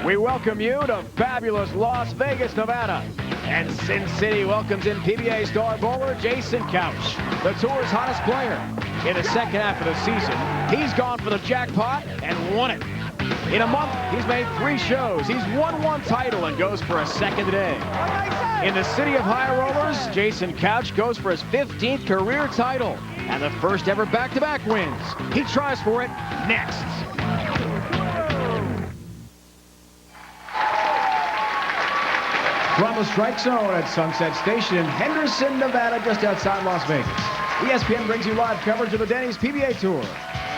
We welcome you to fabulous Las Vegas, Nevada. And Sin City welcomes in PBA star bowler Jason Couch, the tour's hottest player. In the second half of the season, he's gone for the jackpot and won it. In a month, he's made 3 shows. He's won 1 title and goes for a second today. In the city of high rollers, Jason Couch goes for his 15th career title and the first ever back-to-back wins. He tries for it next. From the strike zone at Sunset Station in Henderson, Nevada, just outside Las Vegas, ESPN brings you live coverage of the Denny's PBA Tour.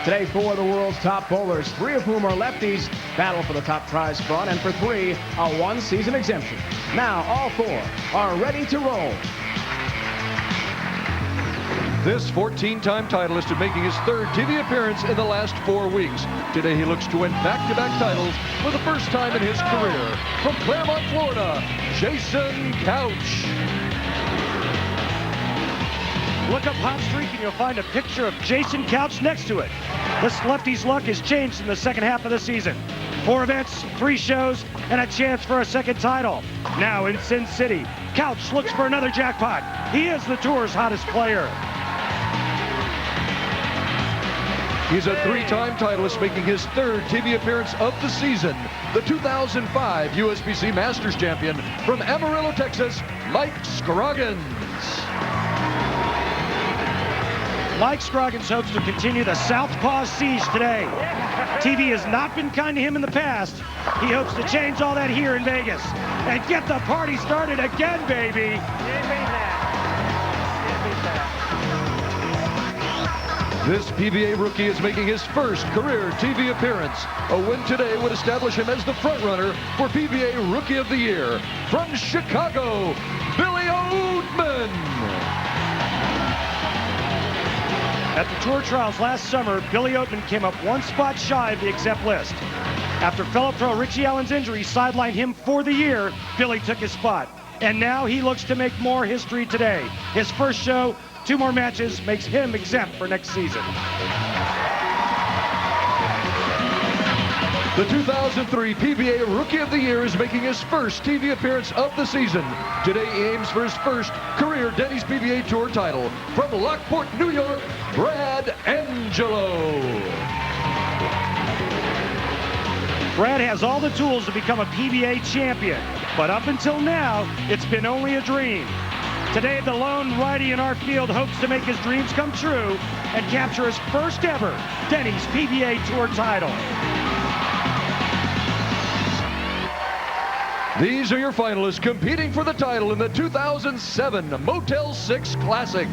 Today, 4 of the world's top bowlers, 3 of whom are lefties, battle for the top prize fund, and for 3, a 1-season exemption. Now, all 4 are ready to roll. This 14-time titleist is making his 3rd TV appearance in the last 4 weeks. Today he looks to win back-to-back titles for the first time in his career. From Claremont, Florida, Jason Couch. Look up Hot Streak and you'll find a picture of Jason Couch next to it. This lefty's luck has changed in the second half of the season. 4 events, 3 shows, and a chance for a second title. Now in Sin City, Couch looks for another jackpot. He is the tour's hottest player. He's a 3-time titleist making his 3rd TV appearance of the season. The 2005 USBC Masters champion from Amarillo, Texas, Mike Scroggins. Mike Scroggins hopes to continue the Southpaw siege today. TV has not been kind to him in the past. He hopes to change all that here in Vegas and get the party started again, baby. This PBA rookie is making his first career TV appearance. A win today would establish him as the frontrunner for PBA Rookie of the Year. From Chicago, Billy Oatman. At the Tour Trials last summer, Billy Oatman came up 1 spot shy of the exempt list. After fellow pro Richie Allen's injury sidelined him for the year, Billy took his spot. And now he looks to make more history today. His first show, 2 more matches, makes him exempt for next season. The 2003 PBA Rookie of the Year is making his first TV appearance of the season. Today he aims for his first career Denny's PBA Tour title. From Lockport, New York, Brad Angelo. Brad has all the tools to become a PBA champion, but up until now, it's been only a dream. Today, the lone righty in our field hopes to make his dreams come true and capture his first ever Denny's PBA Tour title. These are your finalists competing for the title in the 2007 Motel 6 Classic.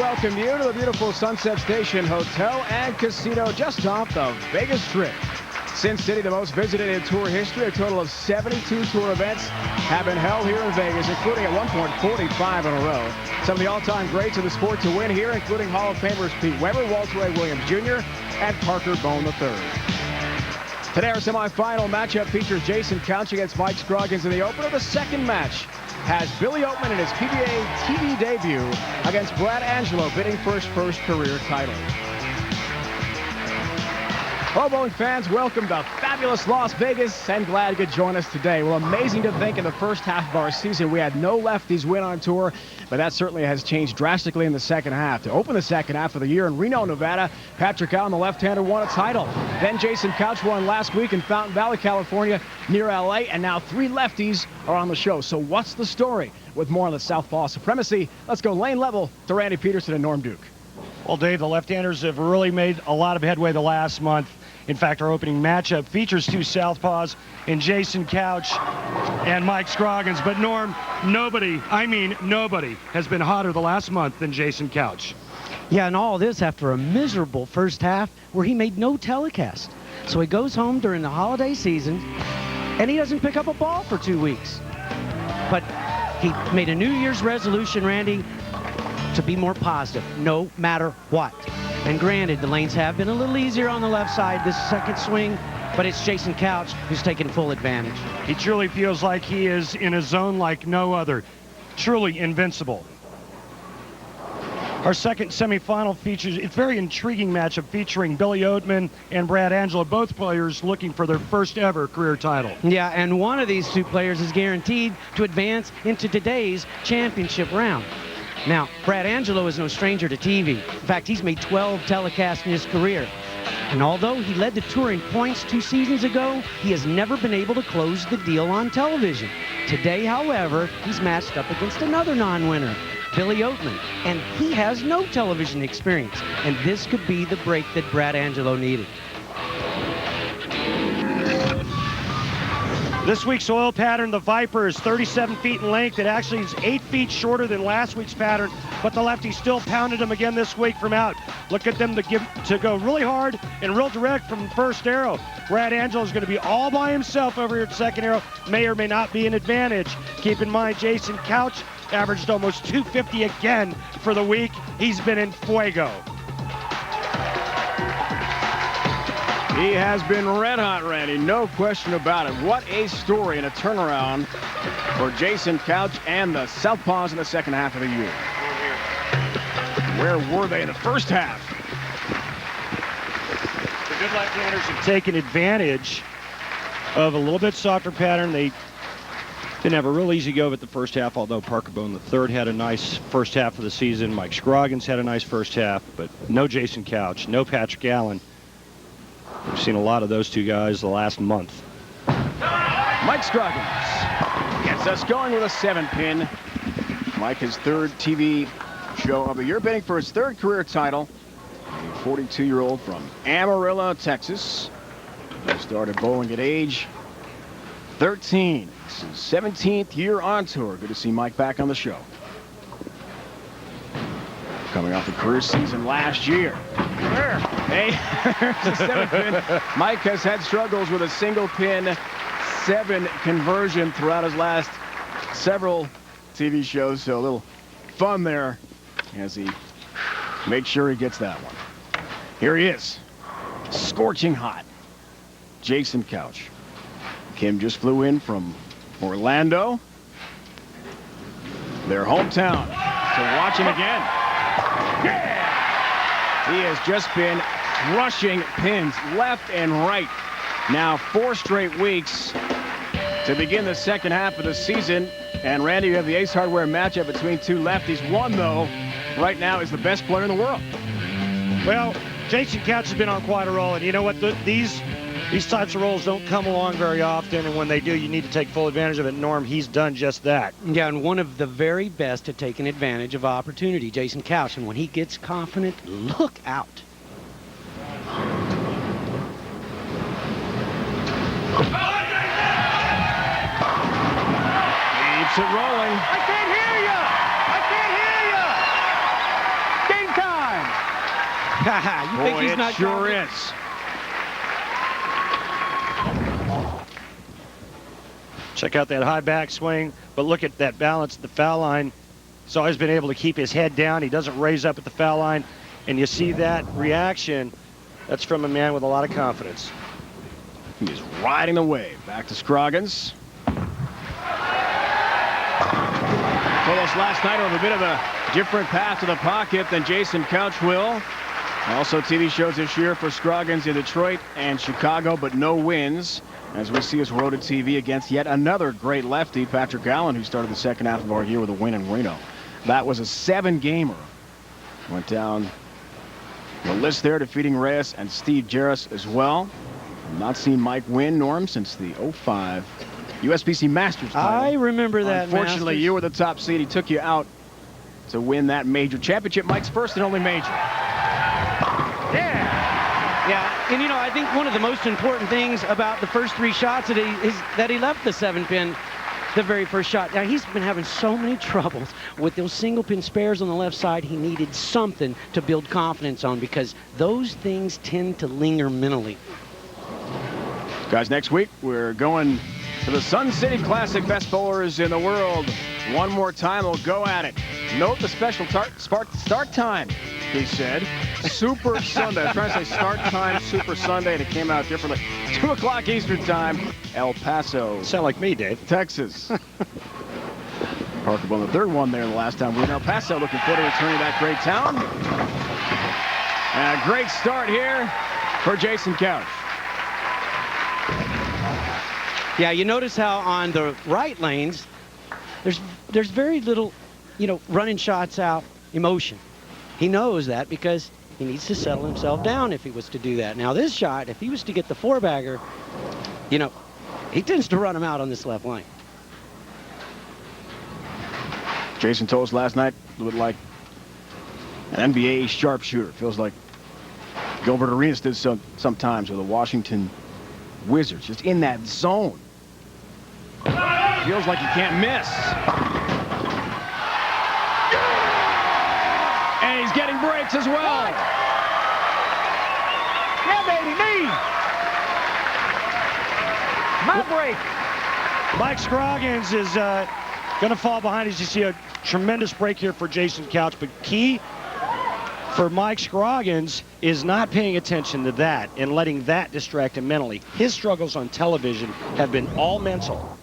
Welcome you to the beautiful Sunset Station Hotel and Casino just off the Vegas Strip. Sin City, the most visited in tour history. A total of 72 tour events have been held here in Vegas, including at one point 45 in a row. Some of the all-time greats of the sport to win here, including Hall of Famers Pete Weber, Walter A. Williams Jr., and Parker Bone III. Today, our semifinal matchup features Jason Couch against Mike Scroggins in the opener. The second match has Billy Oatman in his PBA TV debut against Brad Angelo, bidding for his first career title. Well, bowling fans, welcome to fabulous Las Vegas, and glad you could join us today. Well, amazing to think in the first half of our season we had no lefties win on tour, but that certainly has changed drastically in the second half. To open the second half of the year in Reno, Nevada, Patrick Allen, the left-hander, won a title. Then Jason Couch won last week in Fountain Valley, California, near LA, and now 3 lefties are on the show. So what's the story? With more on the Southpaw supremacy, let's go lane level to Randy Peterson and Norm Duke. Well, Dave, the left-handers have really made a lot of headway the last month. In fact, our opening matchup features 2 southpaws in Jason Couch and Mike Scroggins. But Norm, nobody, I mean nobody, has been hotter the last month than Jason Couch. Yeah, and all this after a miserable first half where he made no telecast. So he goes home during the holiday season, and he doesn't pick up a ball for 2 weeks. But he made a New Year's resolution, Randy, to be more positive, no matter what. And granted, the lanes have been a little easier on the left side this second swing, but it's Jason Couch who's taking full advantage. He truly feels like he is in a zone like no other. Truly invincible. Our second semifinal features a very intriguing matchup featuring Billy Oatman and Brad Angelo, both players looking for their first ever career title. Yeah, and one of these two players is guaranteed to advance into today's championship round. Now, Brad Angelo is no stranger to TV. In fact, he's made 12 telecasts in his career. And although he led the tour in points 2 seasons ago, he has never been able to close the deal on television. Today, however, he's matched up against another non-winner, Billy Oatman, and he has no television experience. And this could be the break that Brad Angelo needed. This week's oil pattern, the Viper, is 37 feet in length. It actually is 8 feet shorter than last week's pattern, but the lefty still pounded him again this week from out. Look at them to go really hard and real direct from the first arrow. Brad Angelo is going to be all by himself over here at second arrow. May or may not be an advantage. Keep in mind, Jason Couch averaged almost 250 again for the week. He's been in fuego. He has been red hot, Randy. No question about it. What a story and a turnaround for Jason Couch and the Southpaws in the second half of the year. Where were they in the first half? The good left-handers have taken advantage of a little bit softer pattern. They didn't have a real easy go of it the first half, although Parker Bone III had a nice first half of the season. Mike Scroggins had a nice first half, but no Jason Couch, no Patrick Allen. We've seen a lot of those two guys the last month. Mike Scroggins gets us going with a 7-pin. Mike, his third TV show of the year, bidding for his third career title. A 42-year-old from Amarillo, Texas. He started bowling at age 13. This is 17th year on tour. Good to see Mike back on the show. Coming off the career season last year. Hey, there's a 7-pin. Mike has had struggles with a single pin 7 conversion throughout his last several TV shows, so a little fun there as he makes sure he gets that one. Here he is, scorching hot, Jason Couch. Kim just flew in from Orlando, their hometown, so watching again. Yeah! He has just been crushing pins left and right. Now 4 straight weeks to begin the second half of the season. And Randy, you have the Ace Hardware matchup between two lefties. One, though, right now is the best player in the world. Well, Jason Couch has been on quite a roll, and you know what? These types of rolls don't come along very often, and when they do, you need to take full advantage of it. Norm, he's done just that. Yeah, and one of the very best at taking advantage of opportunity, Jason Couch. And when he gets confident, look out. Keeps it rolling. I can't hear you! I can't hear you! Game time! You think he's not sure confident? is. Check out that high backswing, but look at that balance at the foul line. He's always been able to keep his head down. He doesn't raise up at the foul line, and you see that reaction. That's from a man with a lot of confidence. He is riding the wave. Back to Scroggins. Told us last night on a bit of a different path to the pocket than Jason Couch will. Also TV shows this year for Scroggins in Detroit and Chicago, but no wins. As we see us road to TV against yet another great lefty, Patrick Allen, who started the second half of our year with a win in Reno. That was a 7-gamer. Went down the list there, defeating Reyes and Steve Jarris as well. I've not seen Mike win, Norm, since the 05 USBC Masters title. I remember that. Unfortunately, Masters. you were the top seed. He took you out to win that major championship, Mike's first and only major. Yeah, and you know, I think one of the most important things about the first 3 shots is that he left the 7-pin the very first shot. Now, he's been having so many troubles with those single-pin spares on the left side. He needed something to build confidence on because those things tend to linger mentally. Guys, next week, we're going to the Sun City Classic, best bowlers in the world. One more time, we'll go at it. Note the special start time, he said. Super Sunday. I'm trying to say start time, Super Sunday, and it came out differently. 2 o'clock Eastern time, El Paso. Sound like me, Dave. Texas. Parker won the third one there the last time. We're in El Paso, looking forward to returning to that great town. And a great start here for Jason Couch. Yeah, you notice how on the right lanes, there's very little, running shots out emotion. He knows that because he needs to settle himself down if he was to do that. Now this shot, if he was to get the 4-bagger, he tends to run him out on this left lane. Jason told us last night, looked like an NBA sharpshooter. Feels like Gilbert Arenas did sometimes with the Washington Wizards, just in that zone. Feels like you can't miss. And he's getting breaks as well. Yeah, baby, me. My break. Mike Scroggins is going to fall behind as you see a tremendous break here for Jason Couch. But key for Mike Scroggins is not paying attention to that and letting that distract him mentally. His struggles on television have been all mental.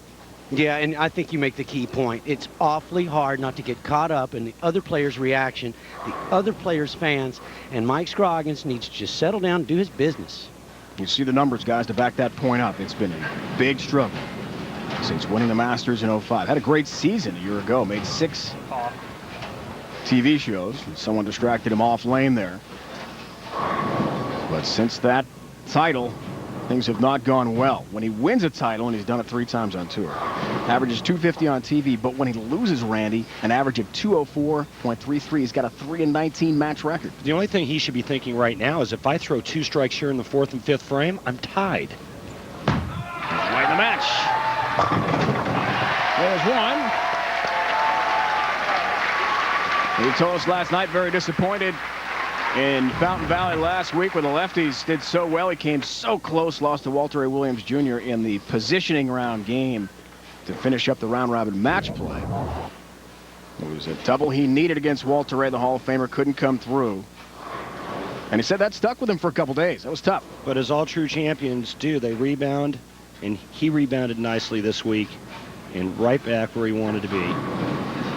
Yeah, and I think you make the key point. It's awfully hard not to get caught up in the other player's reaction, the other player's fans, and Mike Scroggins needs to just settle down and do his business. You see the numbers, guys, to back that point up. It's been a big struggle since winning the Masters in 05. Had a great season a year ago. Made 6 TV shows. Someone distracted him off lane there. But since that title, things have not gone well. When he wins a title, and he's done it 3 times on tour, averages 250 on TV, but when he loses, Randy, an average of 204.33. He's got a 3-19 match record. The only thing he should be thinking right now is if I throw 2 strikes here in the 4th and 5th frame, I'm tied. Right in the match. There's one. He told us last night, very disappointed in Fountain Valley last week where the lefties did so well. He came so close, lost to Walter A. Williams Jr. in the positioning round game to finish up the round-robin match play. It was a double he needed against Walter A., the Hall of Famer, couldn't come through. And he said that stuck with him for a couple days. That was tough. But as all true champions do, they rebound, and he rebounded nicely this week and right back where he wanted to be.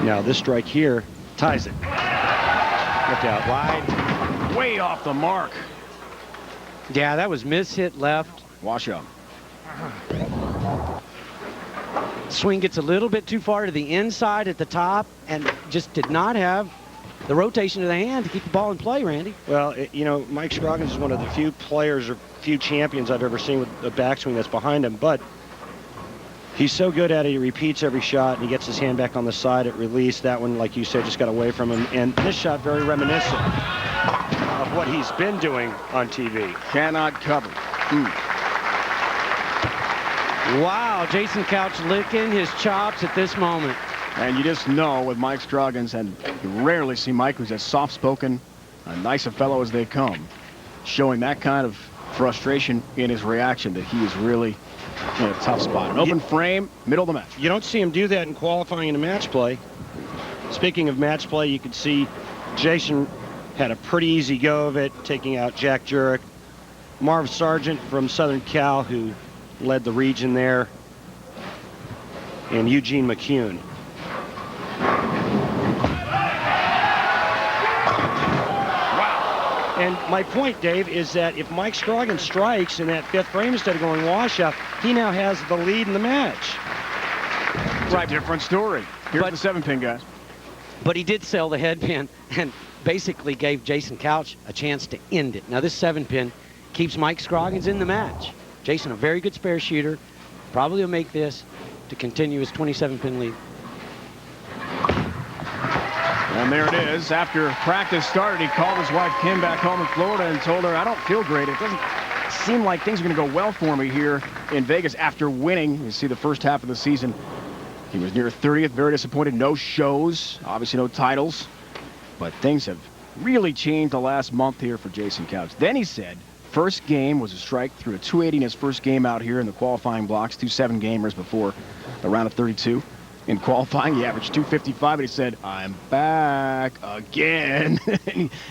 Now this strike here ties it. Look out wide. Way off the mark. Yeah, that was miss-hit left. Wash up. Swing gets a little bit too far to the inside at the top and just did not have the rotation of the hand to keep the ball in play, Randy. Well, Mike Scroggins is one of the few players or few champions I've ever seen with a backswing that's behind him, but he's so good at it, he repeats every shot, and he gets his hand back on the side at release. That one, like you said, just got away from him. And this shot, very reminiscent of what he's been doing on TV. Cannot cover. Wow, Jason Couch licking his chops at this moment. And you just know with Mike Scroggins, and you rarely see Mike, who's as soft-spoken, a nice a fellow as they come, showing that kind of frustration in his reaction, that he is really in a tough spot. An open frame, middle of the match. You don't see him do that in qualifying in a match play. Speaking of match play, you could see Jason had a pretty easy go of it, taking out Jack Jurek. Marv Sargent from Southern Cal, who led the region there, and Eugene McCune. Wow. And my point, Dave, is that if Mike Scroggins strikes in that 5th frame instead of going washout, he now has the lead in the match. Right, different story. Here's the 7-pin, guys. But he did sell the head pin and basically gave Jason Couch a chance to end it. Now this 7-pin keeps Mike Scroggins in the match. Jason, a very good spare shooter, probably will make this to continue his 27-pin lead. And there it is. After practice started, he called his wife Kim back home in Florida and told her, I don't feel great. It doesn't seem like things are going to go well for me here in Vegas after winning. You see the first half of the season. He was near 30th, very disappointed. No shows, obviously no titles. But things have really changed the last month here for Jason Couch. Then he said, first game was a strike, through a 280 in his first game out here in the qualifying blocks, 2 7-gamers before the round of 32. In qualifying, he averaged 255, and he said, "I'm back again."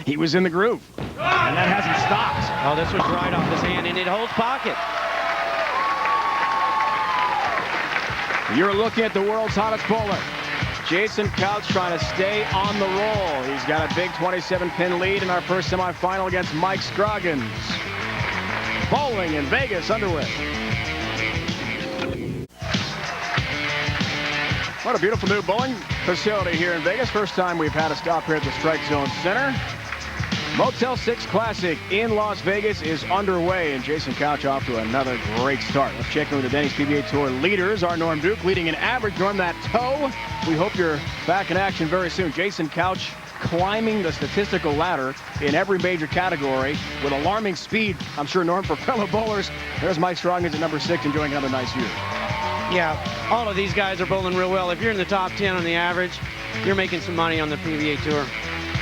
He was in the groove, and that hasn't stopped. Oh, this was right off his hand, and it holds pocket. You're looking at the world's hottest bowler. Jason Couch trying to stay on the roll. He's got a big 27-pin lead in our first semifinal against Mike Scroggins. Bowling in Vegas underway. What a beautiful new bowling facility here in Vegas. First time we've had a stop here at the Strike Zone Center. Motel 6 Classic in Las Vegas is underway, and Jason Couch off to another great start. Let's check in with the Denny's PBA Tour leaders. Our Norm Duke leading in average. Norm, that toe. We hope you're back in action very soon. Jason Couch climbing the statistical ladder in every major category with alarming speed. I'm sure, Norm, for fellow bowlers. There's Mike Scroggins at number 6 enjoying another nice year. Yeah, all of these guys are bowling real well. If you're in the top 10 on the average, you're making some money on the PBA Tour.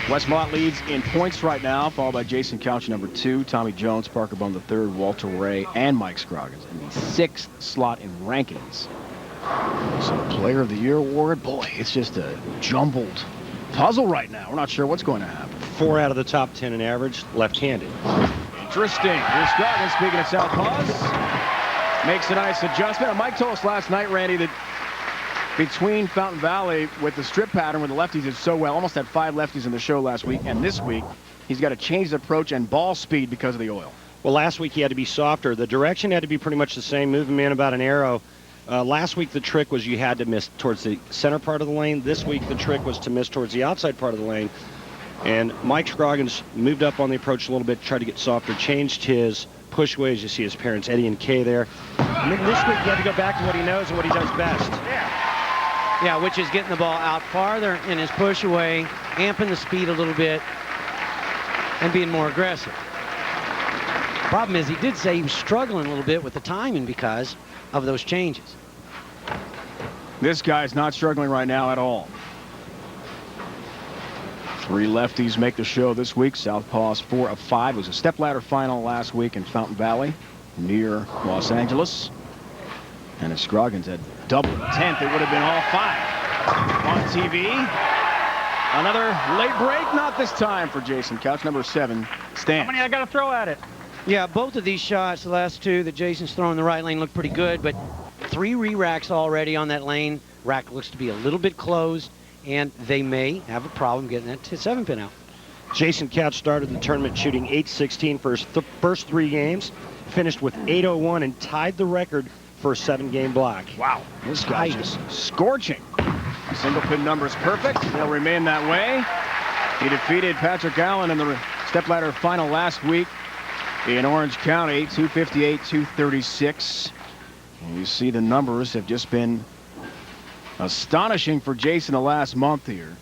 Wes Mott leads in points right now, followed by Jason Couch, number 2, Tommy Jones, Parker Bum, the 3rd, Walter Ray, and Mike Scroggins in the 6th slot in rankings. So, Player of the Year award, boy, it's just a jumbled puzzle right now. We're not sure what's going to happen. 4 out of the top 10 in average, left-handed. Interesting. Here's Scroggins, speaking of southpaws, makes a nice adjustment. And Mike told us last night, Randy, that between Fountain Valley with the strip pattern with the lefties is so well, almost had 5 lefties in the show last week, and this week he's got to change the approach and ball speed because of the oil. Well, last week he had to be softer. The direction had to be pretty much the same, move him in about an arrow. Last week the trick was you had to miss towards the center part of the lane. This week the trick was to miss towards the outside part of the lane. And Mike Scroggins moved up on the approach a little bit, tried to get softer, changed his push ways. You see his parents, Eddie and Kay, there. And then this week he had to go back to what he knows and what he does best. Yeah, which is getting the ball out farther in his push away, amping the speed a little bit, and being more aggressive. Problem is, he did say he was struggling a little bit with the timing because of those changes. This guy's not struggling right now at all. 3 lefties make the show this week. Southpaws 4 of 5. It was a stepladder final last week in Fountain Valley near Los Angeles. And if Scroggins had double the 10th, it would have been all 5 on TV. Another late break, not this time for Jason Couch. Number 7, Stan. How many I got to throw at it? Yeah, both of these shots, the last 2 that Jason's throwing in the right lane, look pretty good, but 3 re-racks already on that lane. Rack looks to be a little bit closed, and they may have a problem getting that 7-pin out. Jason Couch started the tournament shooting .816 for his first 3 games, finished with .801 and tied the record for a 7-game block. Wow, this guy's just scorching. Single pin numbers perfect. They'll remain that way. He defeated Patrick Allen in the stepladder final last week in Orange County, 258-236. And you see the numbers have just been astonishing for Jason the last month here.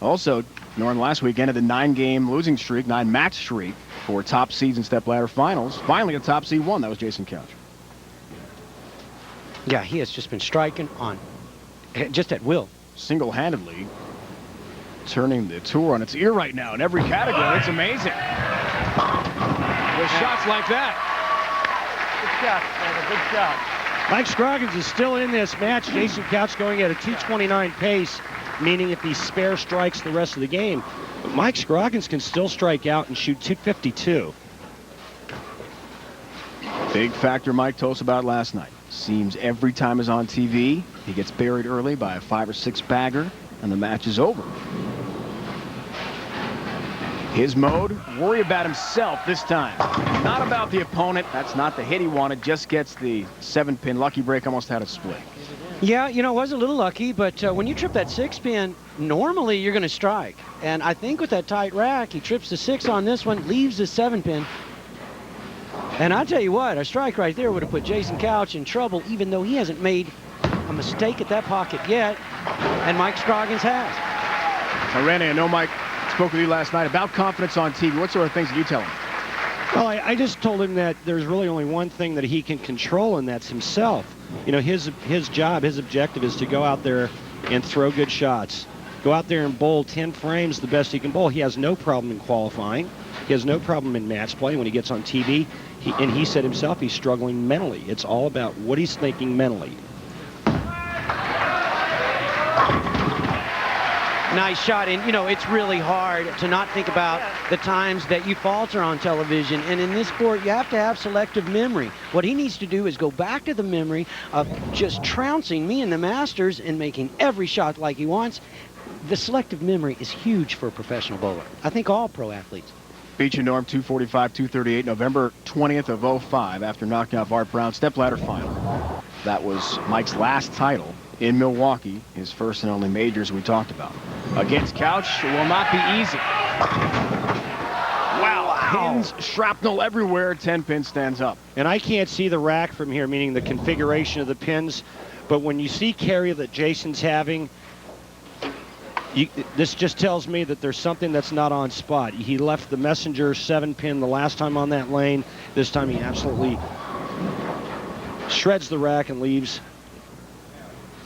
Also, Norm last week ended the 9-game losing streak, 9-match streak for top seeds in stepladder finals. Finally, a top seed won. That was Jason Couch. Yeah, he has just been striking on just at will. Single-handedly turning the tour on its ear right now in every category. It's amazing. With shots like that. Good shot, man, a good shot. Mike Scroggins is still in this match. Jason Couch going at a 229 pace, meaning if he spare strikes the rest of the game. But Mike Scroggins can still strike out and shoot 252. Big factor Mike told us about last night. Seems every time he's on TV, he gets buried early by a 5 or 6 bagger, and the match is over. His mode, worry about himself this time. Not about the opponent. That's not the hit he wanted. Just gets the 7-pin lucky break. Almost had a split. Yeah, you know, was a little lucky, but when you trip that 6-pin, normally you're going to strike. And I think with that tight rack, he trips the 6 on this one, leaves the 7-pin. And I'll tell you what, a strike right there would have put Jason Couch in trouble, even though he hasn't made a mistake at that pocket yet, and Mike Scroggins has. Now, Randy, I know Mike spoke with you last night about confidence on TV. What sort of things did you tell him? Well, I just told him that there's really only one thing that he can control, and that's himself. You know, his job, his objective is to go out there and throw good shots. Go out there and bowl 10 frames the best he can bowl. He has no problem in qualifying. He has no problem in match play when he gets on TV. He said himself he's struggling mentally. It's all about what he's thinking mentally. Nice shot. And, you know, it's really hard to not think about the times that you falter on television. And in this sport, you have to have selective memory. What he needs to do is go back to the memory of just trouncing me in the Masters and making every shot like he wants. The selective memory is huge for a professional bowler. I think all pro athletes. Beach and Norm 245, 238, November 20th of 05 after knocking off Art Brown. Stepladder final. That was Mike's last title in Milwaukee, his first and only majors we talked about. Against Couch, it will not be easy. Wow. Pins, shrapnel everywhere, 10-pin stands up. And I can't see the rack from here, meaning the configuration of the pins, but when you see carry that Jason's having, this just tells me that there's something that's not on spot. He left the Messenger 7-pin the last time on that lane. This time he absolutely shreds the rack and leaves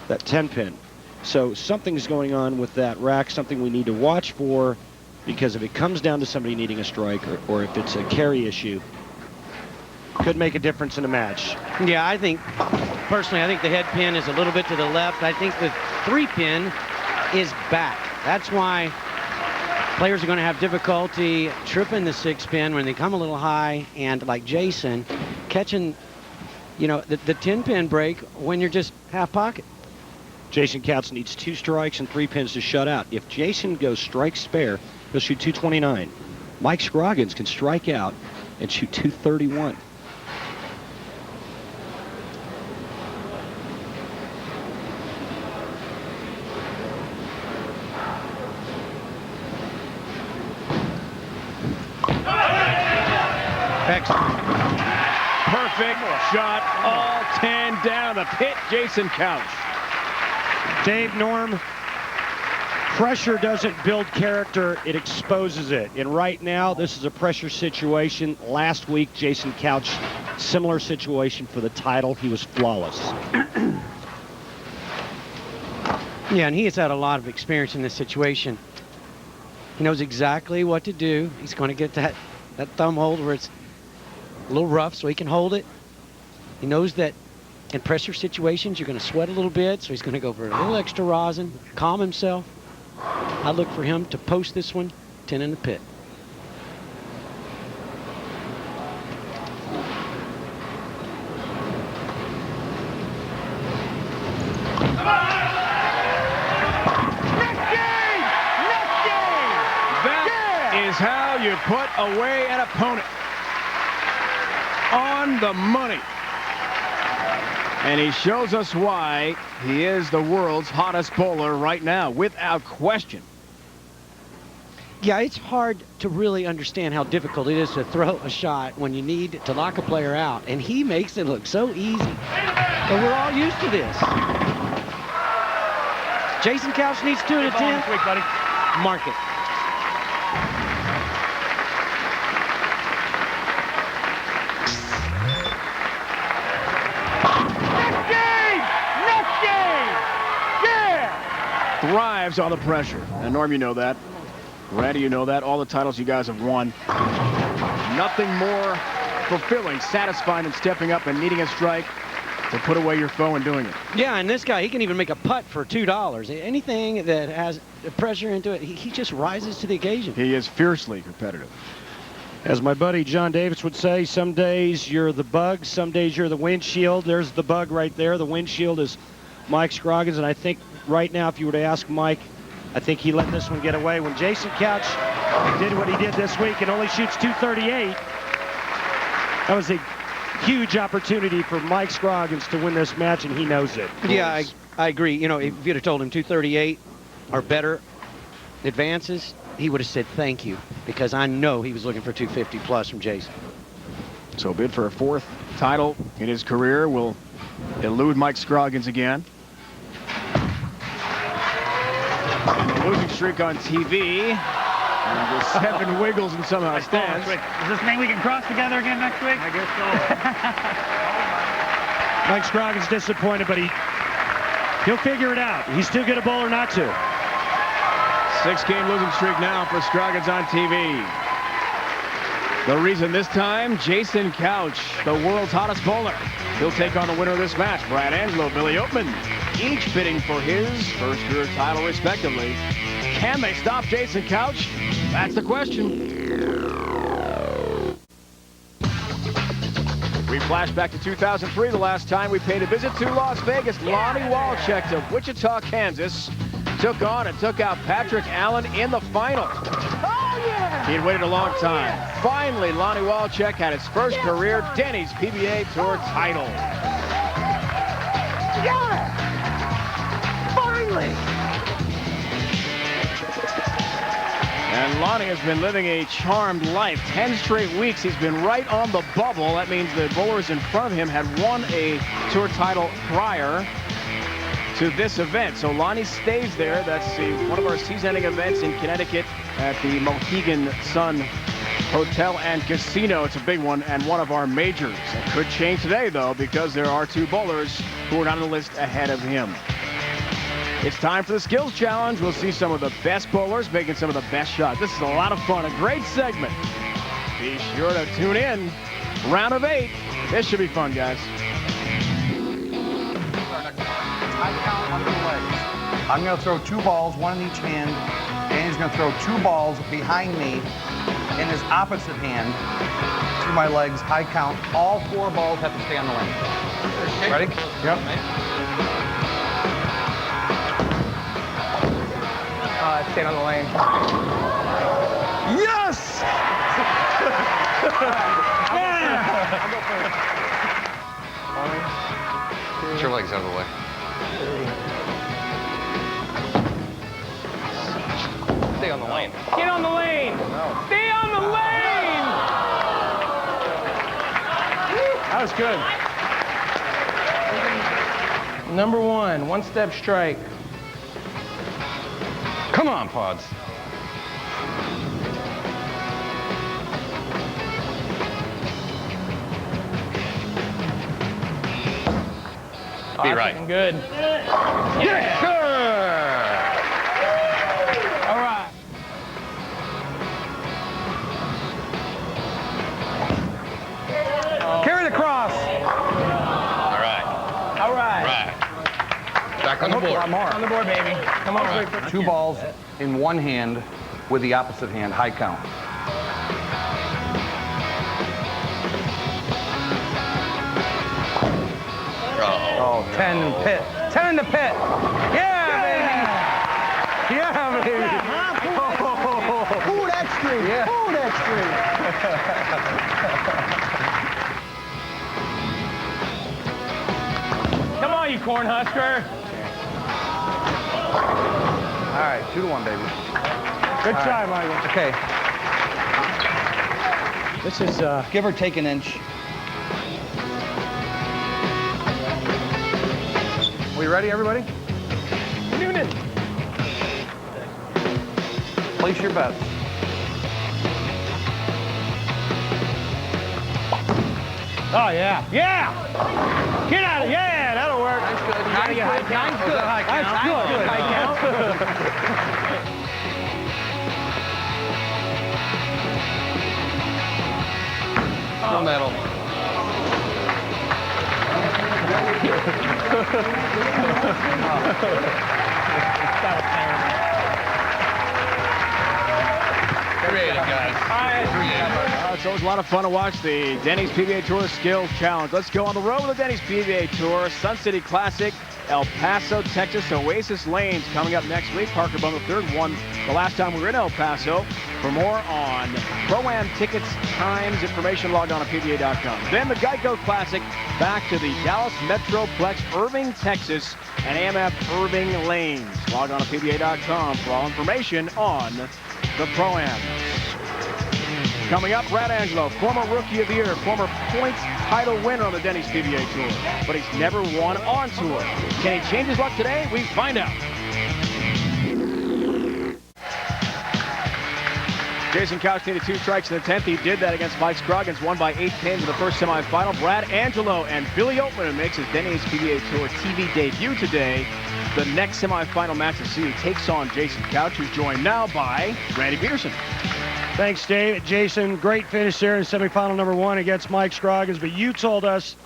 that 10-pin. So something's going on with that rack, something we need to watch for, because if it comes down to somebody needing a strike or if it's a carry issue, could make a difference in a match. Yeah, I think, personally, I think the head pin is a little bit to the left. I think the 3-pin is back. That's why players are going to have difficulty tripping the 6-pin when they come a little high, and like Jason, catching, you know, the 10-pin break when you're just half pocket. Jason Couch needs 2 strikes and 3 pins to shut out. If Jason goes strike spare, he'll shoot 229. Mike Scroggins can strike out and shoot 231. Excellent. Perfect shot, all 10 down the pit, Jason Couch. Dave, Norm, pressure doesn't build character, it exposes it. And right now, this is a pressure situation. Last week, Jason Couch, similar situation for the title. He was flawless. Yeah, and he has had a lot of experience in this situation. He knows exactly what to do. He's going to get that thumb hold where it's a little rough so he can hold it. He knows that in pressure situations, you're going to sweat a little bit, so he's going to go for a little extra rosin, calm himself. I look for him to post this one, 10 in the pit. That is how you put away an opponent. On the money. And he shows us why he is the world's hottest bowler right now, without question. Yeah, it's hard to really understand how difficult it is to throw a shot when you need to knock a player out. And he makes it look so easy. But we're all used to this. Jason Couch needs 2 at a 10. Quick, buddy. Mark it. Thrives on the pressure. And Norm, you know that. Randy, you know that. All the titles you guys have won. Nothing more fulfilling, satisfying than stepping up and needing a strike to put away your foe and doing it. Yeah, and this guy, he can even make a putt for $2. Anything that has pressure into it, he just rises to the occasion. He is fiercely competitive. As my buddy John Davis would say, some days you're the bug, some days you're the windshield. There's the bug right there. The windshield is Mike Scroggins, and I think right now, if you were to ask Mike, I think he let this one get away. When Jason Couch did what he did this week and only shoots 238, that was a huge opportunity for Mike Scroggins to win this match, and he knows it. Yeah, I agree. You know, if you'd have told him 238 or better advances, he would have said thank you, because I know he was looking for 250 plus from Jason. So bid for a 4th title in his career will elude Mike Scroggins again. Losing streak on TV. And the 7 wiggles and somehow stands. Does this mean we can cross together again next week? I guess so. Mike Scroggins disappointed, but he'll figure it out. He's too good a bowler not to. 6-game losing streak now for Scroggins on TV. The reason this time, Jason Couch, the world's hottest bowler. He'll take on the winner of this match, Angelo, Billy Oatman, each bidding for his first career title respectively. Can they stop Jason Couch? That's the question. We flash back to 2003, the last time we paid a visit to Las Vegas. Lonnie Walczek of Wichita, Kansas, took on and took out Patrick Allen in the final. He had waited a long time. Finally, Lonnie Walczek had his first career Denny's PBA Tour title. Finally! And Lonnie has been living a charmed life. 10 straight weeks, he's been right on the bubble. That means the bowlers in front of him had won a tour title prior to this event. So Lonnie stays there. That's one of our season-ending events in Connecticut at the Mohegan Sun Hotel and Casino. It's a big one and one of our majors. It could change today, though, because there are 2 bowlers who are on the list ahead of him. It's time for the skills challenge. We'll see some of the best bowlers making some of the best shots. This is a lot of fun, a great segment. Be sure to tune in. Round of 8. This should be fun, guys. High count under the legs. I'm going to throw 2 balls, 1 in each hand. Danny's going to throw 2 balls behind me in his opposite hand to my legs. High count. All 4 balls have to stay on the lane. Ready? Yep. Stay on the lane. Yes! I'll go first. Get your legs out of the way. Stay on the lane. Get on the lane! Stay on the lane! That was good. Number 1, 1-step strike. Come on, Pods. Be right. Good. Yes, sir! All right. Carry the cross. All right. All right. Right. Back on the board. On the board, baby. Come on. Right. 2 balls in one hand with the opposite hand. High count. Oh, 10 in the pit. 10 in the pit. Yeah, baby. Yeah, baby. Ooh, that's straight. Yeah. Ooh, that's straight. Come on, you Cornhusker. All right, 2-1, baby. Good try, Michael. Okay, This is give or take an inch. We ready, everybody? Noonan. Place your bets. oh yeah, yeah. Get out of yeah, that'll work. That's good. How do you high count? Good. That's good. High count. No medal. Creative, guys. It's always a lot of fun to watch the Denny's PBA Tour Skills Challenge. Let's go on the road with the Denny's PBA Tour. Sun City Classic, El Paso, Texas, Oasis Lanes coming up next week. Parker Bum III won the last time we were in El Paso. For more on Pro-Am tickets, times, information, log on to PBA.com. Then the Geico Classic back to the Dallas Metroplex, Irving, Texas, and AMF Irving Lanes. Log on to PBA.com for all information on the Pro-Am. Coming up, Brad Angelo, former Rookie of the Year, former points title winner on the Denny's PBA Tour, but he's never won on tour. Can he change his luck today? We find out. Jason Couch needed 2 strikes in the 10th. He did that against Mike Scroggins, won by 8 pins in the first semifinal. Brad Angelo and Billy Oatman makes his Denny's PBA Tour TV debut today. The next semifinal match to see who takes on Jason Couch, who's joined now by Randy Peterson. Thanks, Dave. Jason, great finish there in semifinal number 1 against Mike Scroggins, but you told us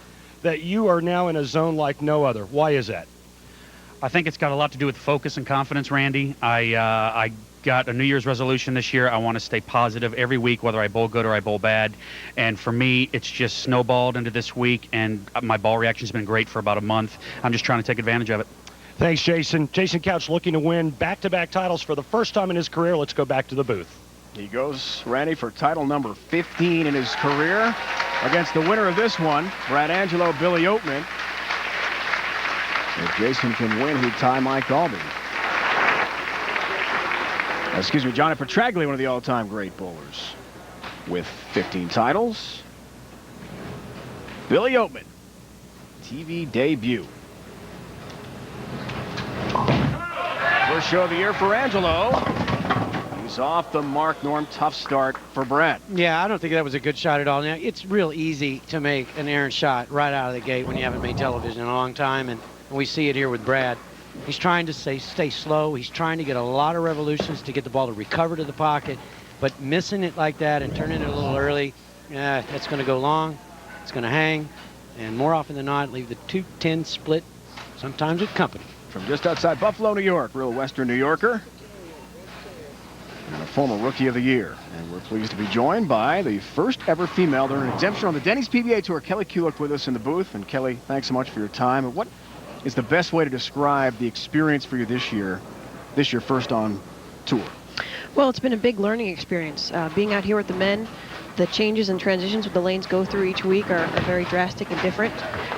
that you are now in a zone like no other. Why is that? I think it's got a lot to do with focus and confidence, Randy. I got a New Year's resolution this year. I want to stay positive every week, whether I bowl good or I bowl bad. And for me, it's just snowballed into this week, and my ball reaction's been great for about a month. I'm just trying to take advantage of it. Thanks, Jason. Jason Couch looking to win back-to-back titles for the first time in his career. Let's go back to the booth. He goes, Randy, for title number 15 in his career against the winner of this one, Brad Angelo, Billy Oatman. If Jason can win, he'd tie Mike Albee. Excuse me, Johnny Petraglia, one of the all-time great bowlers with 15 titles. Billy Oatman, TV debut. First show of the year for Angelo. He's off the mark, Norm. Tough start for Brad. Yeah, I don't think that was a good shot at all. Now, it's real easy to make an errant shot right out of the gate when you haven't made television in a long time, and we see it here with Brad. He's trying to stay slow. He's trying to get a lot of revolutions to get the ball to recover to the pocket, but missing it like that and turning it a little early, that's going to go long. It's going to hang, and more often than not, leave the 2-10 split, sometimes with company. From just outside Buffalo, New York, real Western New Yorker, and a former Rookie of the Year. And we're pleased to be joined by the first ever female to earn an exemption on the Denny's PBA Tour. Kelly Kulick with us in the booth. And Kelly, thanks so much for your time. And what is the best way to describe the experience for you this year first on tour? Well, it's been a big learning experience. Being out here with the men, the changes and transitions that the lanes go through each week are very drastic and different.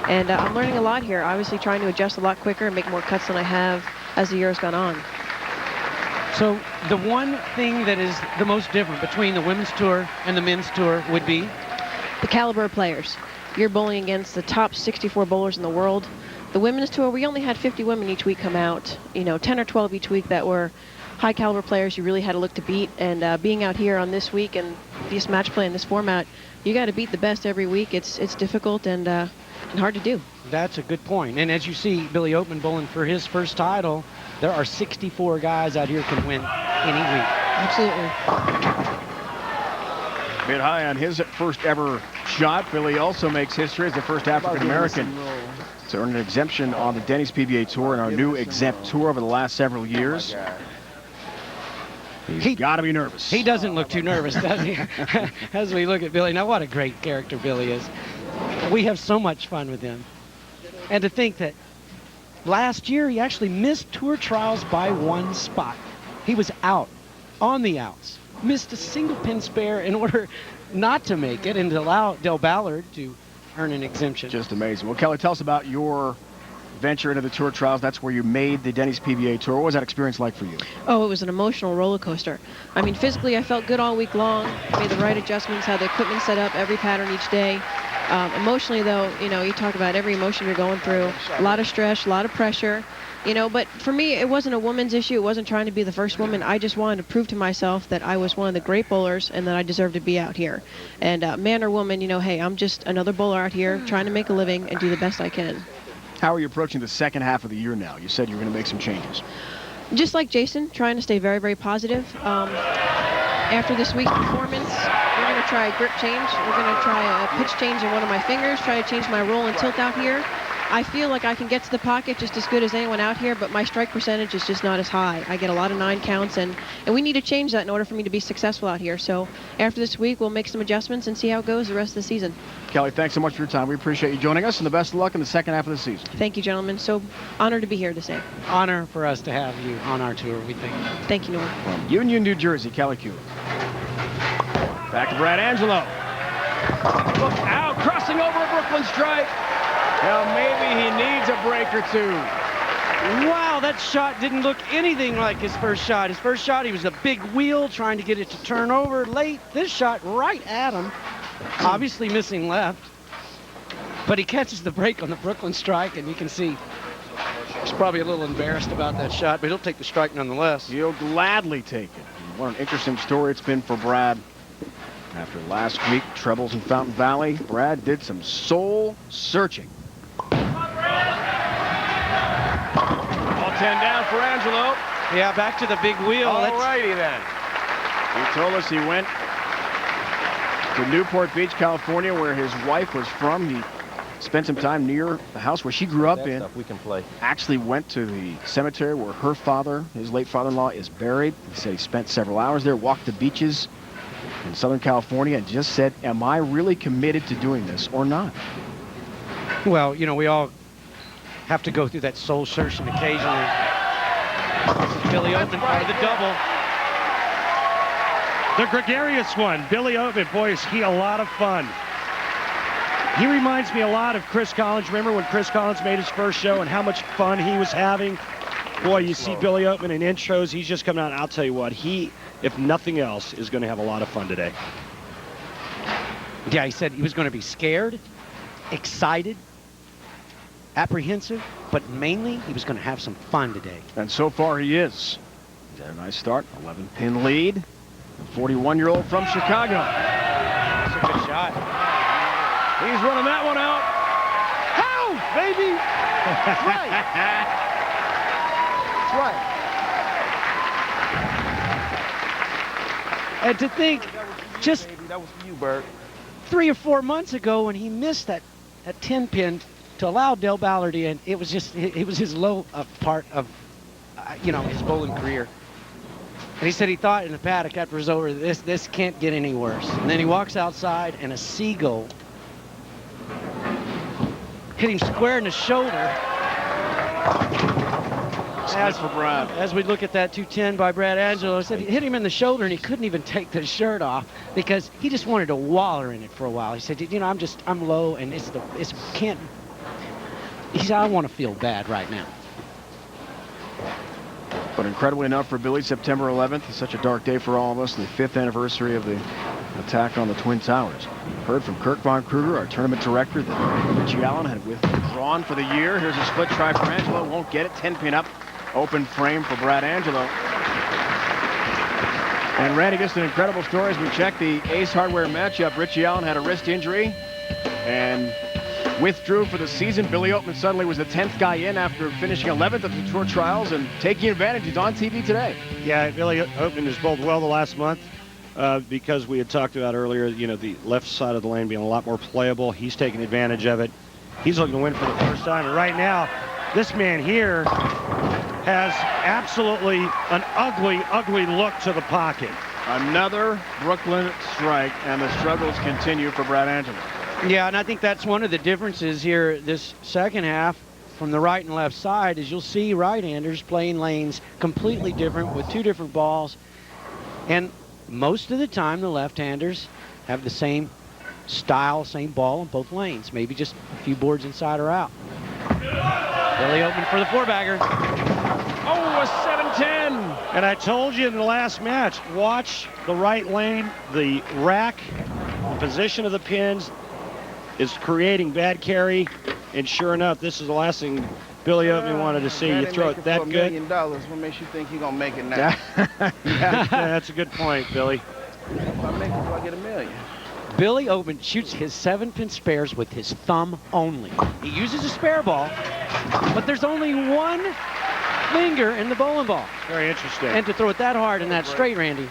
And I'm learning a lot here, obviously trying to adjust a lot quicker and make more cuts than I have as the year has gone on. So the one thing that is the most different between the women's tour and the men's tour would be? The caliber of players. You're bowling against the top 64 bowlers in the world. The women's tour, we only had 50 women each week come out, 10 or 12 each week that were high caliber players you really had to look to beat. And being out here on this week and this match play in this format, you got to beat the best every week. It's difficult and hard to do. That's a good point. And as you see Billy Oatman bowling for his first title, there are 64 guys out here can win any week. Absolutely. Mid high on his first ever shot. Billy also makes history as the first African American to earn an exemption on the Denny's PBA Tour and our new exempt tour over the last several years. He's got to be nervous. He doesn't look too nervous, does he? As we look at Billy. Now, what a great character Billy is. We have so much fun with him. And to think that last year he actually missed tour trials by 1 spot. He was out, on the outs, missed a single pin spare in order not to make it and to allow Del Ballard to earn an exemption. Just amazing. Well, Kelly, tell us about your venture into the tour trials. That's where you made the Denny's PBA Tour. What was that experience like for you? Oh, it was an emotional roller coaster. I mean, physically, I felt good all week long. Made the right adjustments, had the equipment set up, every pattern each day. Emotionally, though, you talk about every emotion you're going through. A lot of stress, a lot of pressure. But for me, it wasn't a woman's issue. It wasn't trying to be the first woman. I just wanted to prove to myself that I was one of the great bowlers and that I deserved to be out here. And man or woman, hey, I'm just another bowler out here trying to make a living and do the best I can. How are you approaching the second half of the year now? You said you were going to make some changes. Just like Jason, trying to stay very, very positive. After this week's performance, we're going to try a grip change. We're going to try a pitch change in one of my fingers, try to change my roll and tilt out here. I feel like I can get to the pocket just as good as anyone out here, but my strike percentage is just not as high. I get a lot of 9 counts, and we need to change that in order for me to be successful out here. So after this week, we'll make some adjustments and see how it goes the rest of the season. Kelly, thanks so much for your time. We appreciate you joining us, and the best of luck in the second half of the season. Thank you, gentlemen. So honored to be here today. Honor for us to have you on our tour, we think. Thank you, Norm. From Union, New Jersey, Kelly Kulick. Back to Brad Angelo. Look out, crossing over a Brooklyn strike. Now maybe he needs a break or two. Wow, that shot didn't look anything like his first shot. His first shot, he was a big wheel trying to get it to turn over late. This shot right at him, obviously missing left. But he catches the break on the Brooklyn strike, and you can see he's probably a little embarrassed about that shot, but he'll take the strike nonetheless. He'll gladly take it. What an interesting story it's been for Brad. After last week, trebles in Fountain Valley, Brad did some soul searching. All 10 down for Angelo. Yeah, back to the big wheel. All righty then. He told us he went to Newport Beach, California, where his wife was from. He spent some time near the house where she grew up in. We can play. Actually went to the cemetery where her father, his late father-in-law, is buried. He said he spent several hours there, walked the beaches in Southern California, and just said, am I really committed to doing this or not? Well, you know, we all have to go through that soul searching occasionally. This is Billy Oatman for the double. The gregarious one, Billy Oatman. Boy, is he a lot of fun. He reminds me a lot of Chris Collins. Remember when Chris Collins made his first show and how much fun he was having? Boy, you see Billy Oatman in intros. He's just coming out. I'll tell you what, he, if nothing else, is going to have a lot of fun today. Yeah, he said he was going to be scared, excited, apprehensive, but mainly he was going to have some fun today. And so far he is. He's had a nice start, 11-pin lead. The 41-year-old from Chicago. That's a good shot. He's running that one out. How, baby? That's right. That's right. And to think, just That was for you, Bert. 3 or 4 months ago when he missed that 10-pin to allow Del Ballard in, it was just, it was his low part of, you know, his bowling career. And he said he thought in the paddock after it was over, this can't get any worse. And then he walks outside and a seagull hit him square in the shoulder. As we look at that 210 by Brad Angelo, I said he hit him in the shoulder and he couldn't even take the shirt off because he just wanted to waller in it for a while. He said, you know, I'm low and he said, I want to feel bad right now. But incredibly enough for Billy, September 11th is such a dark day for all of us, the 5th anniversary of the attack on the Twin Towers. Heard from Kirk Von Kruger, our tournament director, that Richie Allen had withdrawn for the year. Here's a split try for Angelo, won't get it, 10-pin up, open frame for Brad Angelo. And Randy, just an incredible story as we check the Ace Hardware matchup. Richie Allen had a wrist injury and withdrew for the season. Billy Oatman suddenly was the 10th guy in after finishing 11th at the Tour Trials and taking advantage. He's on TV today. Yeah, Billy Oatman has bowled well the last month because we had talked about earlier, you know, the left side of the lane being a lot more playable. He's taking advantage of it. He's looking to win for the first time. And right now, this man here has absolutely an ugly, ugly look to the pocket. Another Brooklyn strike, and the struggles continue for Brad Angelo. Yeah, and I think that's one of the differences here this second half from the right and left side is you'll see right-handers playing lanes completely different with 2 different balls. And most of the time, the left-handers have the same style, same ball in both lanes. Maybe just a few boards inside or out. Billy Oatman for the 4-bagger. Oh, a 7-10. And I told you in the last match, watch the right lane, the rack, the position of the pins is creating bad carry. And sure enough, this is the last thing Billy Oatman wanted to see. You throw it that good. $1 million. What makes you think you're going to make it now? Yeah, that's a good point, Billy. If I make it, do I get $1 million? Billy Oatman shoots his 7-pin spares with his thumb only. He uses a spare ball, but there's only one finger in the bowling ball. Very interesting. And to throw it that hard and that straight, Randy.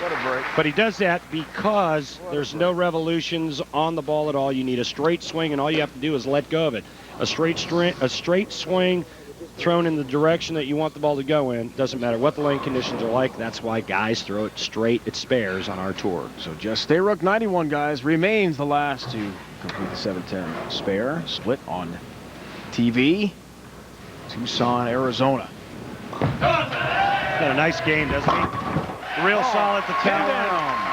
What a break. But he does that because there's no revolutions on the ball at all. You need a straight swing, and all you have to do is let go of it. A straight swing thrown in the direction that you want the ball to go in. Doesn't matter what the lane conditions are like. That's why guys throw it straight at spares on our tour. So just stay Rook 91, guys, remains the last to complete the 7-10 spare. Split on TV. Tucson, Arizona. Got a nice game, doesn't he? Real solid to down.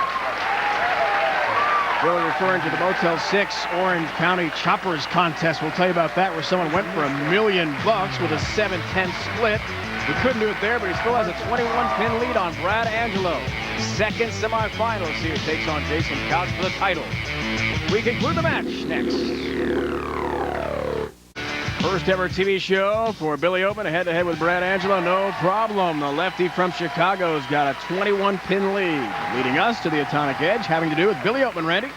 Really referring to the Motel 6 Orange County Choppers contest. We'll tell you about that, where someone went for $1 million with a 7-10 split. He couldn't do it there, but he still has a 21-pin lead on Brad Angelo. Second semifinals here, takes on Jason Couch for the title. We conclude the match next. First ever TV show for Billy Oatman, head-to-head with Brad Angelo. No problem. The lefty from Chicago's got a 21-pin lead, leading us to the Atomic Edge, having to do with Billy Oatman. Randy?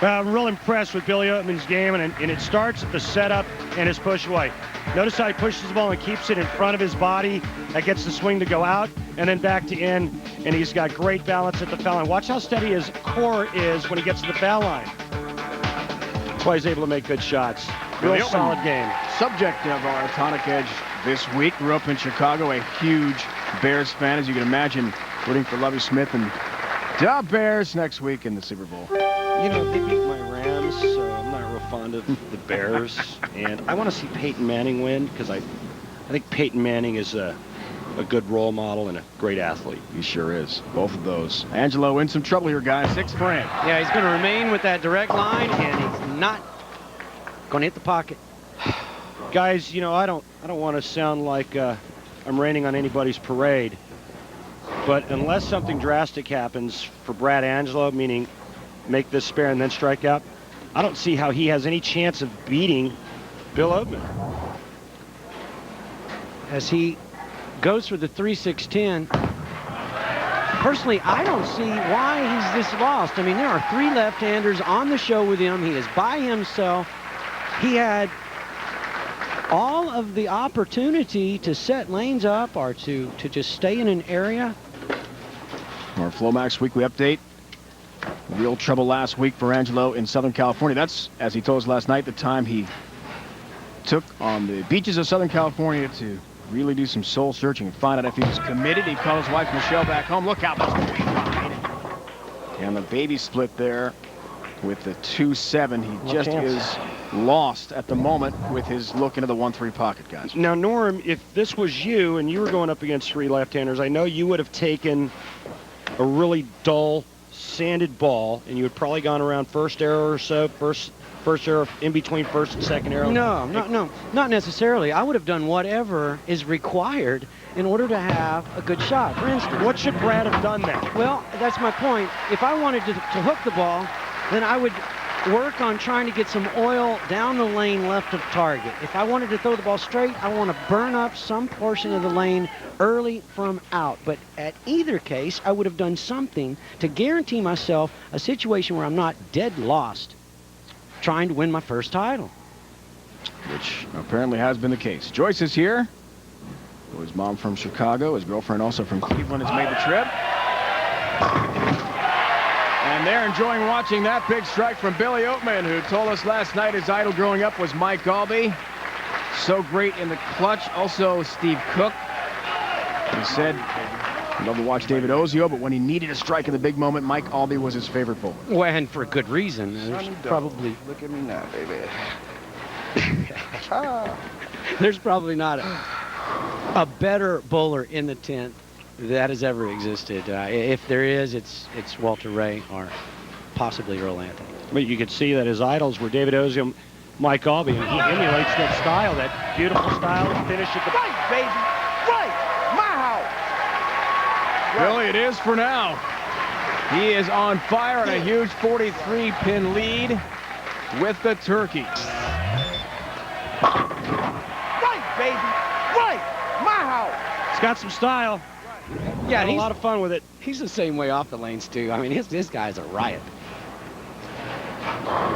Well, I'm real impressed with Billy Oatman's game, and it starts at the setup and his push away. Notice how he pushes the ball and keeps it in front of his body. That gets the swing to go out and then back to in, and he's got great balance at the foul line. Watch how steady his core is when he gets to the foul line. That's why he's able to make good shots. Real Oatman, solid game. Subject of our Tonic Edge this week. Grew up in Chicago, a huge Bears fan, as you can imagine, rooting for Lovie Smith and the Bears next week in the Super Bowl. You know, they beat my Rams, so I'm not real fond of the Bears. And I want to see Peyton Manning win because I think Peyton Manning is a good role model and a great athlete. He sure is. Both of those. Angelo in some trouble here, guys. 6 for him. Yeah, he's going to remain with that direct line, and he's not going to hit the pocket. Guys, you know, I don't want to sound like I'm raining on anybody's parade, but unless something drastic happens for Brad Angelo, meaning make this spare and then strike out, I don't see how he has any chance of beating Bill Oatman. As he goes for the 3-6-10, personally, I don't see why he's this lost. I mean, there are 3 left-handers on the show with him. He is by himself. He had all of the opportunity to set lanes up or to just stay in an area. Our Flomax Weekly Update. Real trouble last week for Angelo in Southern California. That's, as he told us last night, the time he took on the beaches of Southern California to really do some soul searching and find out if he was committed. He called his wife Michelle back home. Look out, that's the ride. And the baby split there with the 2-7. He just is lost at the moment with his look into the 1-3 pocket, guys. Now, Norm, if this was you and you were going up against 3 left-handers, I know you would have taken a really dull, sanded ball, and you had probably gone around first arrow or so, first arrow in between first and second arrow. No, not necessarily. I would have done whatever is required in order to have a good shot. For instance, What should Brad have done then? well, that's my point. If I wanted to hook the ball, then I would work on trying to get some oil down the lane left of target. If I wanted to throw the ball straight, I want to burn up some portion of the lane early from out. But at either case, I would have done something to guarantee myself a situation where I'm not dead lost trying to win my first title. Which apparently has been the case. Joyce is here. His mom from Chicago, his girlfriend also from Cleveland has made the trip. And they're enjoying watching that big strike from Billy Oatman, who told us last night his idol growing up was Mike Albee. So great in the clutch. Also Steve Cook. He said he loved to watch David Ozio, but when he needed a strike in the big moment, Mike Albee was his favorite bowler. Well, and for good reason. There's probably Look at me now, baby. there's probably not a better bowler in the 10th that has ever existed. If there is, it's Walter Ray or possibly Earl Anthony. But you could see that his idols were David Ozio, Mike Albee, and he emulates that style, that beautiful style to finish at the Right, baby. Right. My house. Billy, it is for now. He is on fire on a huge 43-pin lead with the Turkey. Right, baby. Right. My house. He's got some style. Yeah, Had a lot of fun with it. He's the same way off the lanes, too. I mean, this guy's a riot.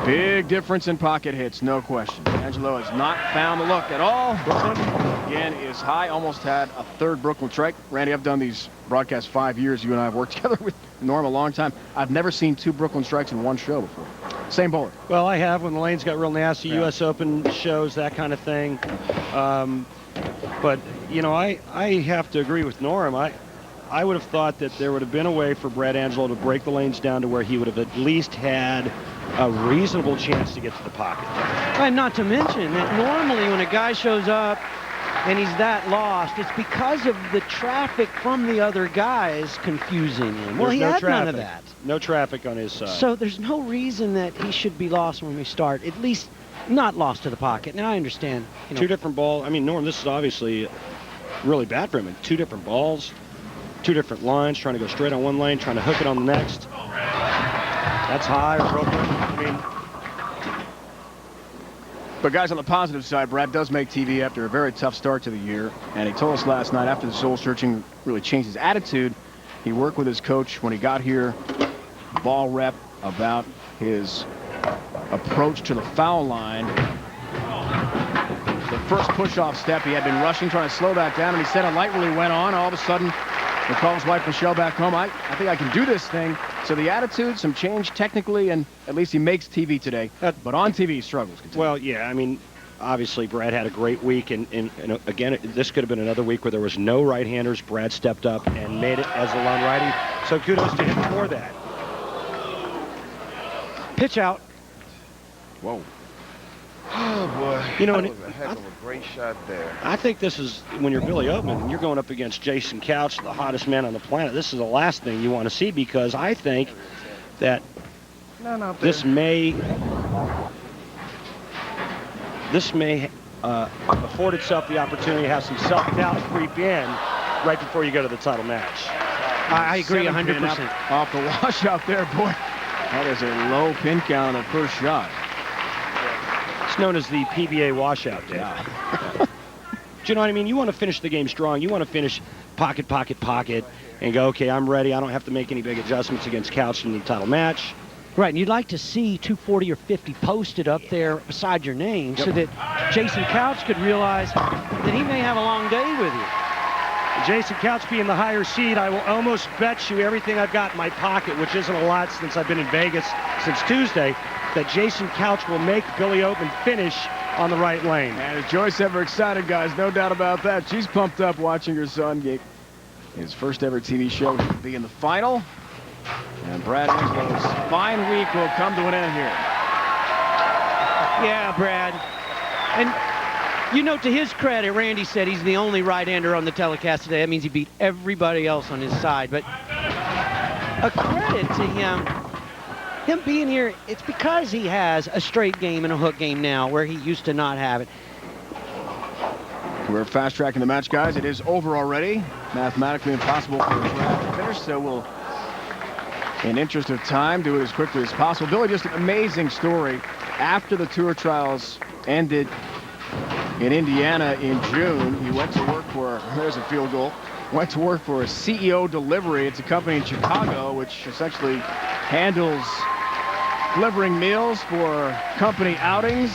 Big difference in pocket hits, no question. Angelo has not found the look at all. Brooklyn, again, is high. Almost had a third Brooklyn strike. Randy, I've done these broadcasts 5 years. You and I have worked together with Norm a long time. I've never seen 2 Brooklyn strikes in one show before. Same bowler. Well, I have when the lanes got real nasty, U.S. Open shows, that kind of thing. But, you know, I have to agree with Norm. I would have thought that there would have been a way for Brad Angelo to break the lanes down to where he would have at least had a reasonable chance to get to the pocket. And not to mention that normally when a guy shows up and he's that lost, it's because of the traffic from the other guys confusing him. Well, There's he no had traffic. none of that. No traffic on his side. So there's no reason that he should be lost when we start. At least not lost to the pocket. Now I understand. You know, 2 different balls. I mean, Norm, this is obviously really bad for him. 2 different balls, 2 different lines, trying to go straight on one lane, trying to hook it on the next. That's high or broken. I mean, But guys, on the positive side, Brad does make TV after a very tough start to the year. And he told us last night after the soul searching really changed his attitude. He worked with his coach when he got here, ball rep, about his approach to the foul line. The first push-off step, he had been rushing, trying to slow that down, and he said a light really went on. All of a sudden, he called his wife Michelle back home. I think I can do this thing. So the attitude, some change technically, and at least he makes TV today. But on TV, he struggles. Well, yeah, I mean, obviously Brad had a great week, and again, this could have been another week where there was no right-handers. Brad stepped up and made it as a lone righty. So kudos to him for that. Pitch out. Whoa. Oh, boy. You know, that was a heck of a great shot there. I think this is, when you're Billy Oatman and you're going up against Jason Couch, the hottest man on the planet, this is the last thing you want to see, because I think that this may afford itself the opportunity to have some self-doubt creep in right before you go to the title match. I agree 100%. Off the washout there, boy. That is a low pin count on the first shot. It's known as the PBA washout, Dave. Do you know what I mean? You want to finish the game strong. You want to finish pocket, pocket, pocket, and go, okay, I'm ready. I don't have to make any big adjustments against Couch in the title match. Right, and you'd like to see 240 or 50 posted up there beside your name so that Jason Couch could realize that he may have a long day with you. Jason Couch being the higher seed, I will almost bet you everything I've got in my pocket, which isn't a lot since I've been in Vegas since Tuesday, that Jason Couch will make Billy Oatman finish on the right lane. And is Joyce ever excited, guys? No doubt about that. She's pumped up watching her son get his first ever TV show to be in the final. And Brad Angelo's fine week will come to an end here. Yeah, Brad. And you know, to his credit, Randy said he's the only right-hander on the telecast today. That means he beat everybody else on his side. But a credit to him being here, it's because he has a straight game and a hook game now where he used to not have it. We're fast-tracking the match, guys. It is over already. Mathematically impossible for Brad to finish, so we'll, in interest of time, do it as quickly as possible. Billy, just an amazing story. After the tour trials ended in Indiana in June, he went to work for, there's a field goal, went to work for a CEO Delivery. It's a company in Chicago which essentially handles delivering meals for company outings.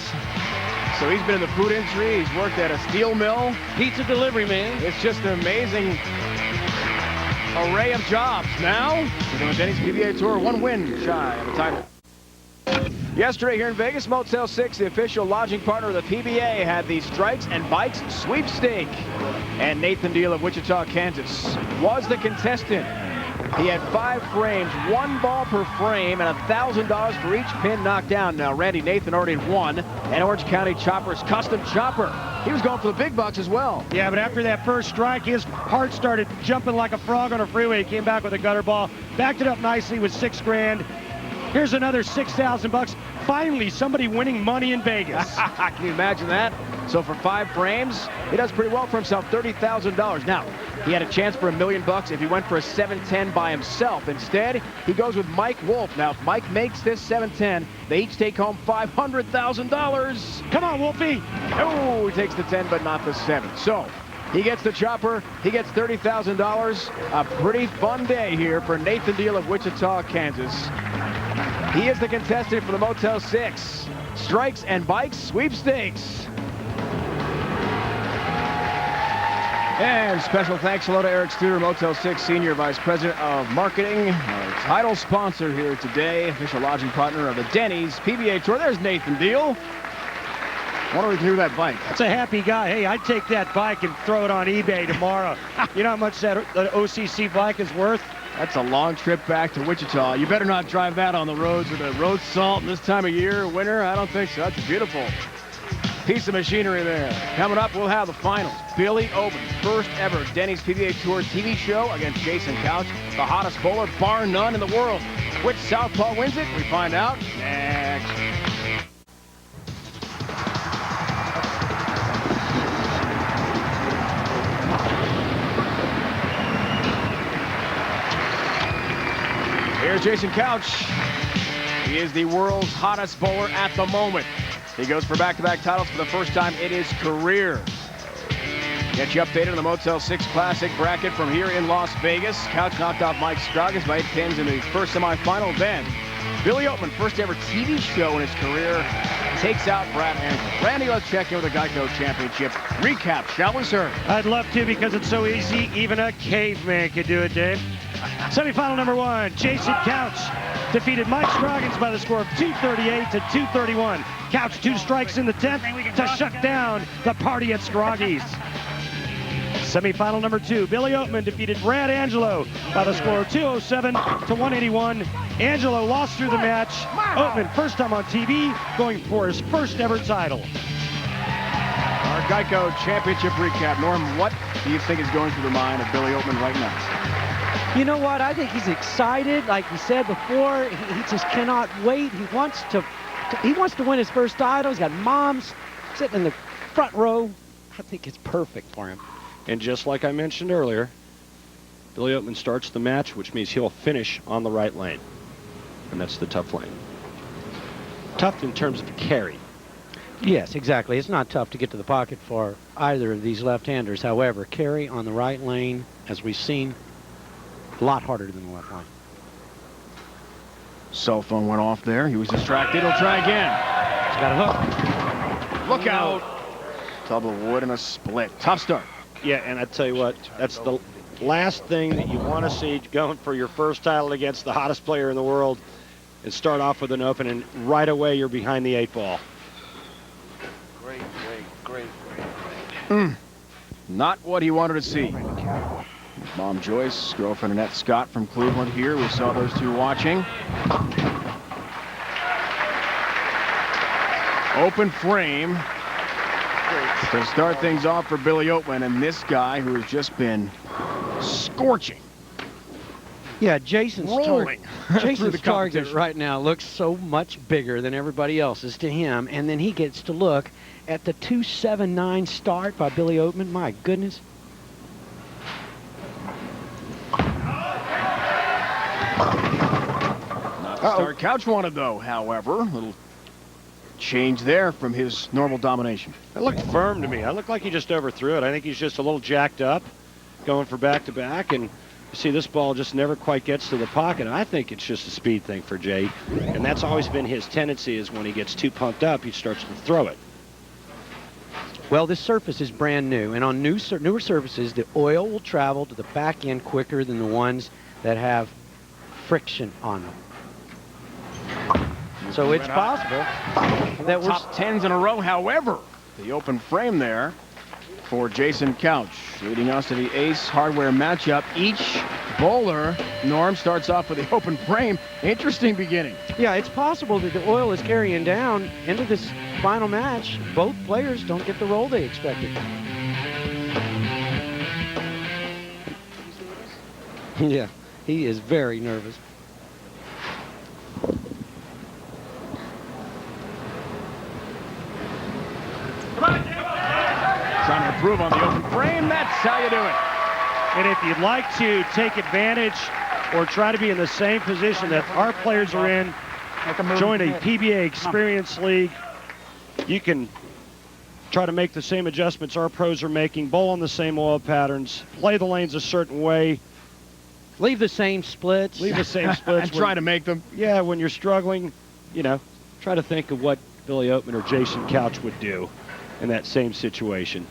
So he's been in the food industry. He's worked at a steel mill. Pizza delivery man. It's just an amazing array of jobs. Now, we're doing Denny's PBA Tour, 1 win shy of the title. Yesterday here in Vegas, Motel 6, the official lodging partner of the PBA, had the Strikes and Bikes sweepstake. And Nathan Deal of Wichita, Kansas was the contestant. He had 5 frames, 1 ball per frame, and $1,000 for each pin knocked down. Now, Randy Nathan already won an Orange County Chopper's custom chopper. He was going for the big bucks as well. Yeah, but after that first strike, his heart started jumping like a frog on a freeway. He came back with a gutter ball, backed it up nicely with $6 grand. Here's another $6,000. Finally, somebody winning money in Vegas. Can you imagine that? So for 5 frames, he does pretty well for himself, $30,000. Now, he had a chance for $1 million if he went for a 710 by himself. Instead, he goes with Mike Wolf. Now, if Mike makes this 710, they each take home $500,000. Come on, Wolfie. Oh, he takes the 10, but not the 7. So he gets the chopper. He gets $30,000. A pretty fun day here for Nathan Deal of Wichita, Kansas. He is the contestant for the Motel 6 Strikes and Bikes sweepstakes. And special thanks hello to Eric Studer, Motel 6 Senior Vice President of Marketing, our title sponsor here today, official lodging partner of the Denny's PBA Tour. There's Nathan Deal. What do we do with that bike? That's a happy guy. Hey, I'd take that bike and throw it on eBay tomorrow. You know how much that OCC bike is worth? That's a long trip back to Wichita. You better not drive that on the roads with the road salt this time of year, winter. I don't think so. That's a beautiful piece of machinery there. Coming up, we'll have the finals. Billy Oatman, first ever Denny's PBA Tour TV show against Jason Couch, the hottest bowler, bar none in the world. Which southpaw wins it? We find out next. Here's Jason Couch. He is the world's hottest bowler at the moment. He goes for back-to-back titles for the first time in his career. Get you updated on the Motel 6 Classic bracket from here in Las Vegas. Couch knocked off Mike Scroggins by 8 pins in the first semifinal. Then, Billy Oatman, first ever TV show in his career, takes out Brad Angelo. Randy, let's check in with the Geico Championship recap, shall we, sir? I'd love to because it's so easy. Even a caveman could do it, Dave. Semifinal number 1, Jason Couch defeated Mike Scroggins by the score of 238 to 231. Couch 2 strikes in the 10th to shut down the party at Scroggins. Semifinal number 2, Billy Oatman defeated Brad Angelo by the score of 207 to 181. Angelo lost through the match. Oatman, first time on TV, going for his first ever title. Our Geico Championship recap. Norm, what do you think is going through the mind of Billy Oatman right now? You know what? I think he's excited. Like he said before, he just cannot wait. He wants to win his first title. He's got moms sitting in the front row. I think it's perfect for him. And just like I mentioned earlier, Billy Oatman starts the match, which means he'll finish on the right lane. And that's the tough lane. Tough in terms of carry. Yes, exactly. It's not tough to get to the pocket for either of these left-handers. However, carry on the right lane, as we've seen, a lot harder than the left line. Cell phone went off there. He was distracted. He'll try again. He's got a hook. Look out. Tub of wood and a split. Tough start. Yeah, and I tell you what, that's the last thing that you want to see going for your first title against the hottest player in the world, and start off with an open, and right away you're behind the 8 ball. Great. Not what he wanted to see. Mom Joyce, girlfriend Annette Scott from Cleveland here. We saw those two watching. Open frame to start things off for Billy Oatman, and this guy who has just been scorching. Yeah, Jason's rolling. Jason's target right now looks so much bigger than everybody else's to him, and then he gets to look at the 279 start by Billy Oatman. My goodness. Not the start Couch wanted, though, however. A little change there from his normal domination. It looked firm to me. I looked like he just overthrew it. I think he's just a little jacked up, going for back-to-back, and you see this ball just never quite gets to the pocket. I think it's just a speed thing for Jay, and that's always been his tendency, is when he gets too pumped up, he starts to throw it. Well, this surface is brand new, and on newer surfaces, the oil will travel to the back end quicker than the ones that have friction on them. So it's possible that we're top 10s in a row. However, the open frame there for Jason Couch, leading us to the Ace Hardware matchup. Each bowler, Norm, starts off with the open frame. Interesting beginning. Yeah, it's possible that the oil is carrying down into this final match. Both players don't get the roll they expected. Yeah, he is very nervous. Trying to improve on the open frame. That's how you do it. And if you'd like to take advantage or try to be in the same position that our players are in, join a PBA Experience League. You can try to make the same adjustments our pros are making, bowl on the same oil patterns, play the lanes a certain way. Leave the same splits. Leave the same splits. And try to make them. Yeah, when you're struggling, you know, try to think of what Billy Oatman or Jason Couch would do in that same situation.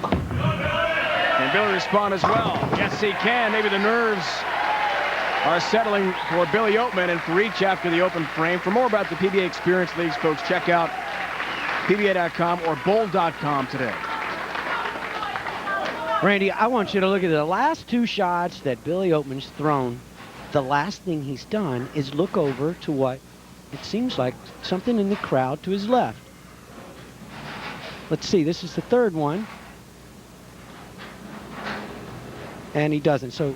And Billy respond as well. Yes, he can. Maybe the nerves are settling for Billy Oatman, and for each after the open frame. For more about the PBA Experience Leagues, folks, check out PBA.com or bowl.com today. Randy, I want you to look at the last 2 shots that Billy Oatman's thrown. The last thing he's done is look over to what it seems like something in the crowd to his left. Let's see, this is the 3rd one. And he doesn't, so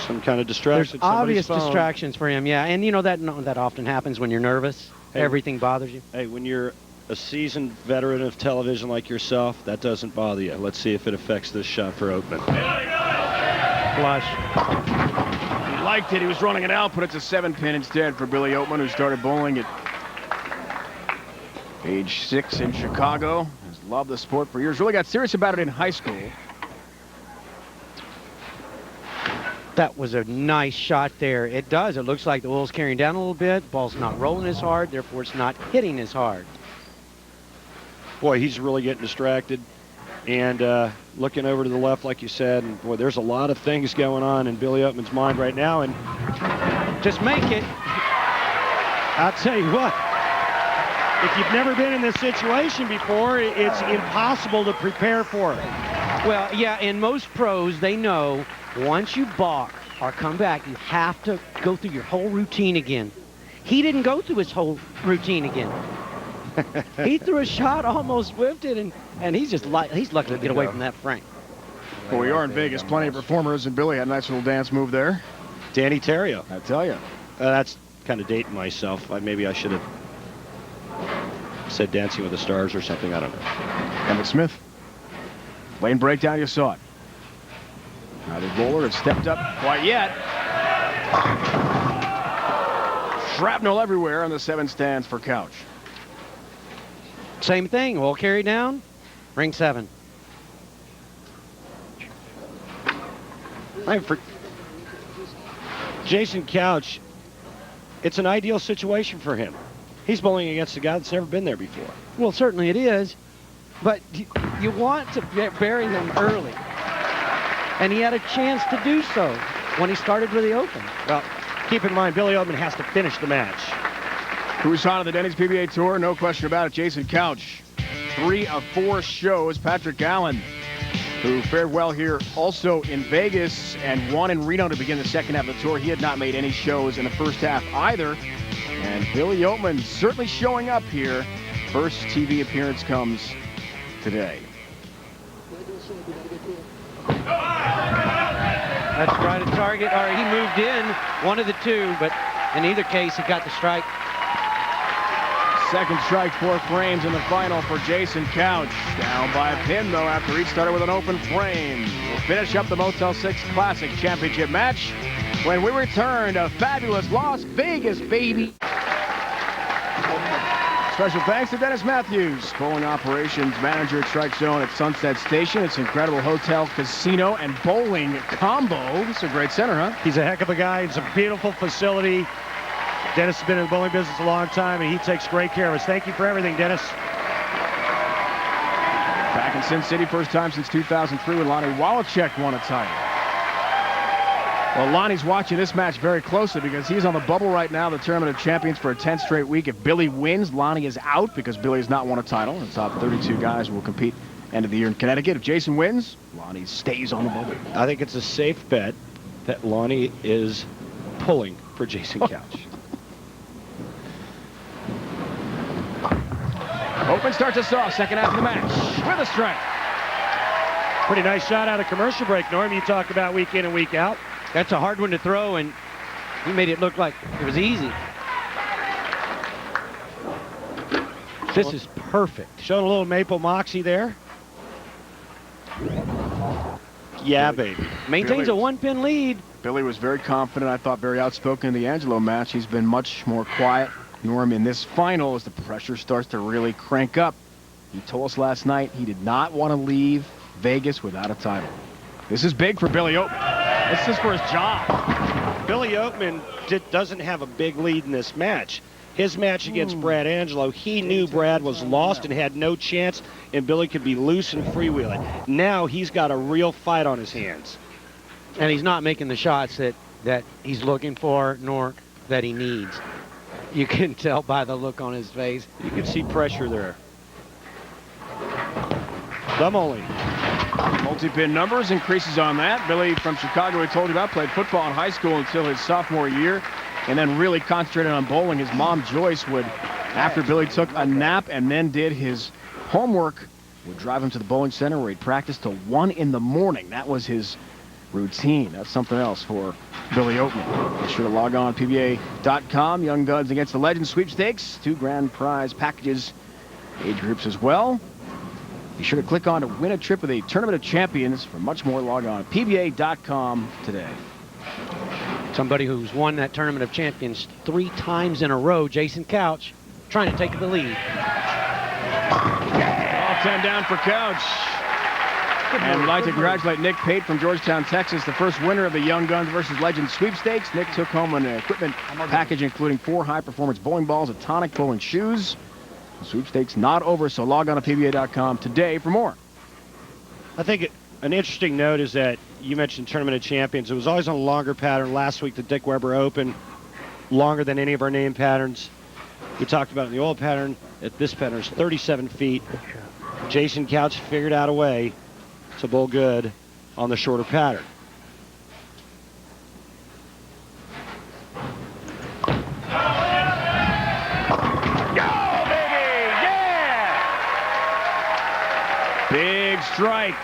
some kind of distraction. there's obvious distractions for him, yeah. And you know that often happens when you're nervous. Hey, everything bothers you. Hey, when you're a seasoned veteran of television like yourself, that doesn't bother you. Let's see if it affects this shot for Oatman. Flush. He liked it. He was running it out, but it's a 7-pin instead for Billy Oatman, who started bowling at age 6 in Chicago. Has loved the sport for years. Really got serious about it in high school. That was a nice shot there. It does. It looks like the oil's carrying down a little bit. Ball's not rolling as hard, therefore it's not hitting as hard. Boy, he's really getting distracted. And looking over to the left, like you said, and boy, there's a lot of things going on in Billy Oatman's mind right now. And just make it. I'll tell you what, if you've never been in this situation before, it's impossible to prepare for it. Well, yeah, and most pros, they know once you balk or come back, you have to go through your whole routine again. He didn't go through his whole routine again. He threw a shot, almost whiffed it, and he's lucky to get away from that frame. Well, we are in Vegas. Plenty of performers, and Billy had a nice little dance move there. Danny Terrio. I tell you. That's kind of dating myself. Maybe I should have said Dancing with the Stars or something. I don't know. Emmett Smith. Lane breakdown, you saw it. Now the bowler has stepped up quite yet. Shrapnel everywhere on the 7 stands for Couch. Same thing. We'll carry down. Ring 7. For Jason Couch, it's an ideal situation for him. He's bowling against a guy that's never been there before. Well, certainly it is. But you want to bury him early. And he had a chance to do so when he started with the Open. Well, keep in mind, Billy Oatman has to finish the match. Who's hot on the Denny's PBA Tour? No question about it. Jason Couch. 3 of 4 shows. Patrick Allen, who fared well here also in Vegas and won in Reno to begin the second half of the tour. He had not made any shows in the first half either. And Billy Oatman certainly showing up here. First TV appearance comes today. That's right at target, or he moved in, one of the two, but in either case, he got the strike. Second strike, 4 frames in the final for Jason Couch. Down by a pin, though, after he started with an open frame. We'll finish up the Motel 6 Classic Championship match when we return to fabulous Las Vegas, baby. Special thanks to Dennis Matthews, bowling operations manager at Strike Zone at Sunset Station. It's an incredible hotel, casino, and bowling combo. It's a great center, huh? He's a heck of a guy. It's a beautiful facility. Dennis has been in the bowling business a long time, and he takes great care of us. Thank you for everything, Dennis. Back in Sin City, first time since 2003 when Lonnie Wallachek won a title. Well, Lonnie's watching this match very closely because he's on the bubble right now, the Tournament of Champions, for a 10th straight week. If Billy wins, Lonnie is out because Billy has not won a title. The top 32 guys will compete end of the year in Connecticut. If Jason wins, Lonnie stays on the bubble. I think it's a safe bet that Lonnie is pulling for Jason Couch. Open starts us off, second half of the match with a strike. Pretty nice shot out of commercial break, Norm. You talk about week in and week out. That's a hard one to throw, and he made it look like it was easy. This is perfect. Showing a little maple moxie there. Yeah, baby. Maintains a 1-pin lead. Billy was very confident, I thought very outspoken in the Angelo match. He's been much more quiet, Norm, in this final as the pressure starts to really crank up. He told us last night he did not want to leave Vegas without a title. This is big for Billy Oatman. This is for his job. Billy Oatman doesn't have a big lead in this match. His match against Brad Angelo, he knew Brad was lost and had no chance, and Billy could be loose and freewheeling. Now he's got a real fight on his hands. And he's not making the shots that he's looking for, nor that he needs. You can tell by the look on his face. You can see pressure there. Thumb only. Multi-pin numbers, increases on that. Billy from Chicago, I told you about, played football in high school until his sophomore year and then really concentrated on bowling. His mom, Joyce, would, after Billy took a nap and then did his homework, would drive him to the bowling center where he'd practice till 1 in the morning. That was his routine. That's something else for Billy Oatman. Be sure to log on PBA.com. Young Guns Against the Legends sweepstakes. 2 grand prize packages, age groups as well. Be sure to click on to win a trip with a Tournament of Champions. For much more, log on PBA.com today. Somebody who's won that Tournament of Champions 3 times in a row, Jason Couch, trying to take the lead. All 10 down for Couch. And we'd like to congratulate Nick Pate from Georgetown, Texas, the first winner of the Young Guns versus Legends sweepstakes. Nick took home an equipment package including 4 high-performance bowling balls, a tonic, bowling shoes. The sweepstakes not over, so log on to PBA.com today for more. I think an interesting note is that you mentioned Tournament of Champions. It was always on a longer pattern. Last week, the Dick Weber Open, longer than any of our name patterns. We talked about it in the old pattern. This pattern is 37 feet. Jason Couch figured out a way to bowl good on the shorter pattern. Big strike.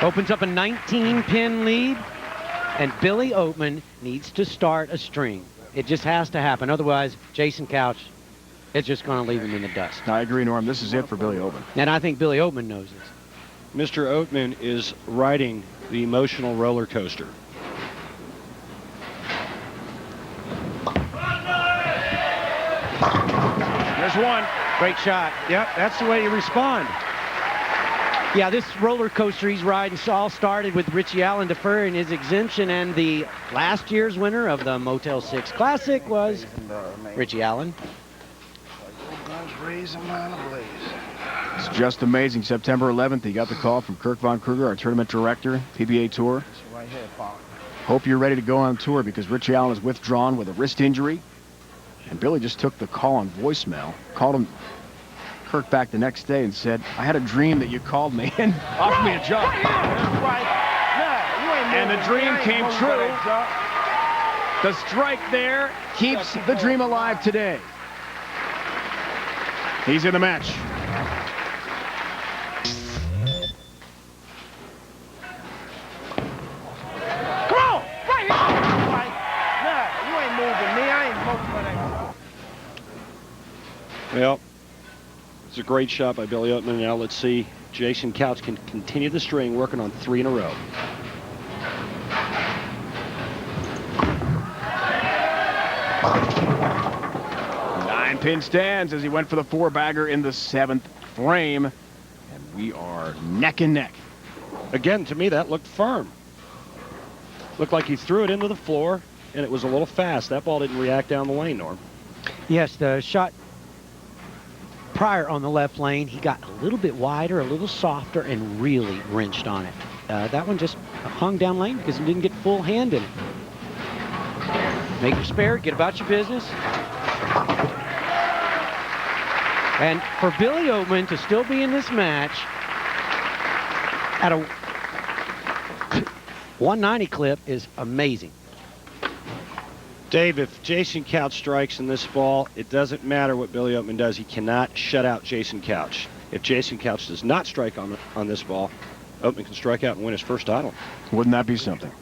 Opens up a 19-pin lead, and Billy Oatman needs to start a string. It just has to happen. Otherwise, Jason Couch is just going to leave him in the dust. I agree, Norm. This is it for Billy Oatman. And I think Billy Oatman knows this. Mr. Oatman is riding the emotional roller coaster. There's one. Great shot. Yep, that's the way you respond. Yeah, this roller coaster he's riding all started with Richie Allen deferring his exemption, and the last year's winner of the Motel 6 Classic was Richie Allen. It's just amazing. September 11th, he got the call from Kirk Von Kruger, our tournament director, PBA Tour. Hope you're ready to go on tour because Richie Allen is withdrawn with a wrist injury. And Billy just took the call on voicemail, called him Kirk back the next day and said, I had a dream that you called me and offered me a job. And the dream came true. The strike there keeps the dream alive today. He's in the match. Come on! Right here! Nah, you ain't moving me. I ain't moving for that. Well, it's a great shot by Billy Oatman. Now let's see. Jason Couch can continue the string, working on 3 in a row. Nine-pin stands as he went for the 4-bagger in the 7th frame. And we are neck and neck. Again, to me, that looked firm. Looked like he threw it into the floor, and it was a little fast. That ball didn't react down the lane, Norm. Yes, the shot prior on the left lane, he got a little bit wider, a little softer, and really wrenched on it. That one just hung down lane because he didn't get full hand in it. Make your spare, get about your business. And for Billy Oatman to still be in this match at a 190 clip is amazing. Dave, if Jason Couch strikes in this ball, it doesn't matter what Billy Oatman does. He cannot shut out Jason Couch. If Jason Couch does not strike on this ball, Oatman can strike out and win his first title. Wouldn't that be something?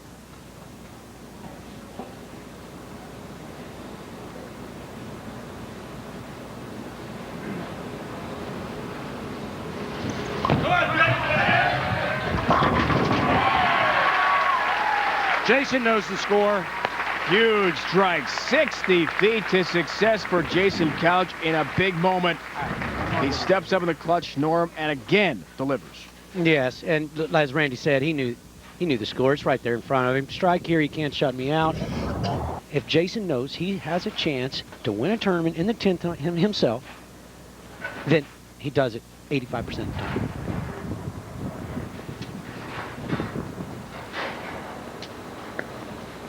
Jason knows the score. Huge strike, 60 feet to success for Jason Couch in a big moment. He steps up in the clutch, Norm, and again delivers. Yes, and as Randy said, he knew the score. It's right there in front of him. Strike here, he can't shut me out. If Jason knows he has a chance to win a tournament in the 10th himself, then he does it 85% of the time.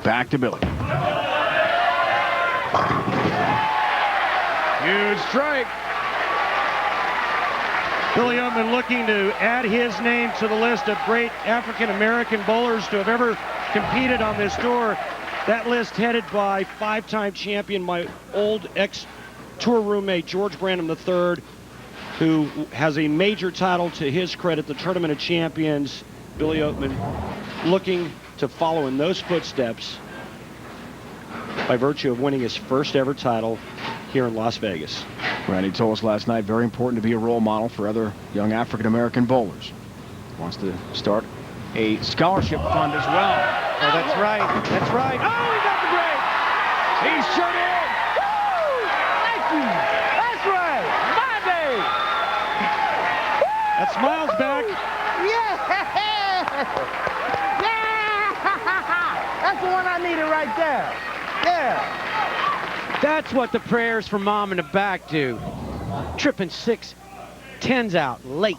Back to Billy. Huge strike. Billy Oatman looking to add his name to the list of great African-American bowlers to have ever competed on this tour. That list headed by 5-time champion, my old ex-tour roommate, George Branham III, who has a major title to his credit, the Tournament of Champions. Billy Oatman looking to follow in those footsteps by virtue of winning his first ever title here in Las Vegas. Randy told us last night, very important to be a role model for other young African-American bowlers. Wants to start a scholarship fund as well. Oh, that's right. That's right. Oh, he got the break. He sure did. Woo! Thank you. That's right. My day. That smile's back. Yeah. That's the one I needed right there. Yeah. That's what the prayers from Mom in the back do. Tripping 6 10's out late.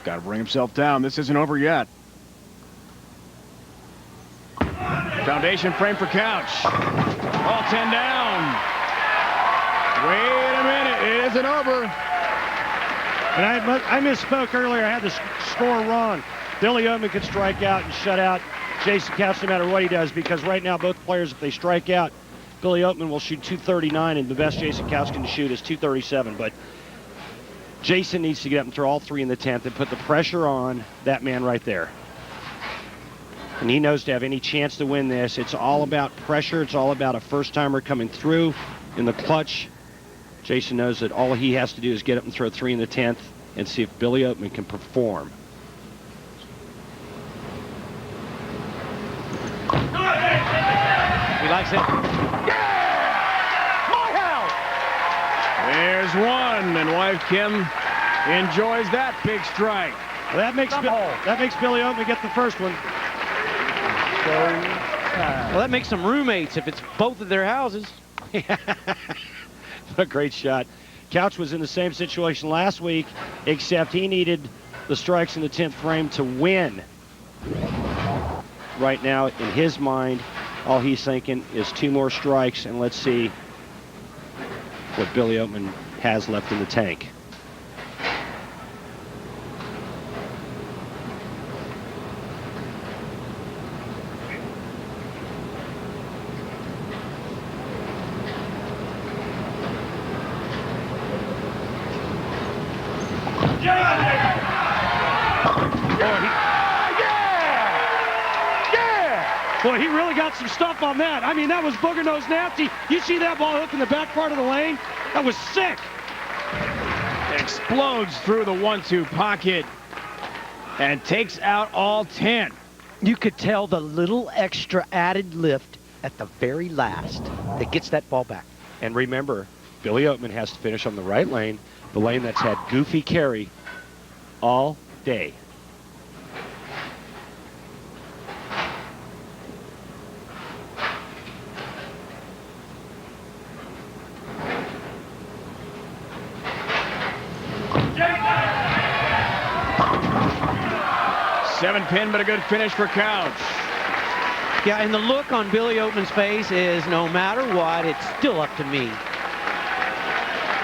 Got to bring himself down. This isn't over yet. Foundation frame for Couch. All 10 down. Wait a minute. It isn't over. And I misspoke earlier. I had the score wrong. Billy Oatman could strike out and shut out Jason Couch no matter what he does, because right now both players, if they strike out, Billy Oatman will shoot 239, and the best Jason Couch can shoot is 237. But Jason needs to get up and throw all 3 in the 10th and put the pressure on that man right there. And he knows to have any chance to win this, it's all about pressure. It's all about a first-timer coming through in the clutch. Jason knows that all he has to do is get up and throw 3 in the 10th and see if Billy Oatman can perform. He likes it. There's one, and wife Kim enjoys that big strike. Well, that makes Billy Oatman get the first one. Well, that makes them roommates if it's both of their houses. What a great shot. Couch was in the same situation last week, except he needed the strikes in the 10th frame to win. Right now, in his mind, all he's thinking is 2 more strikes, and let's see what Billy Oatman has left in the tank. Boy, he really got some stuff on that. I mean, that was booger nose nasty. You see that ball hook in the back part of the lane? That was sick. Explodes through the 1-2 pocket and takes out all 10. You could tell the little extra added lift at the very last that gets that ball back. And remember, Billy Oatman has to finish on the right lane, the lane that's had goofy carry all day. Seven pin, but a good finish for Couch. Yeah, and the look on Billy Oatman's face is no matter what, it's still up to me.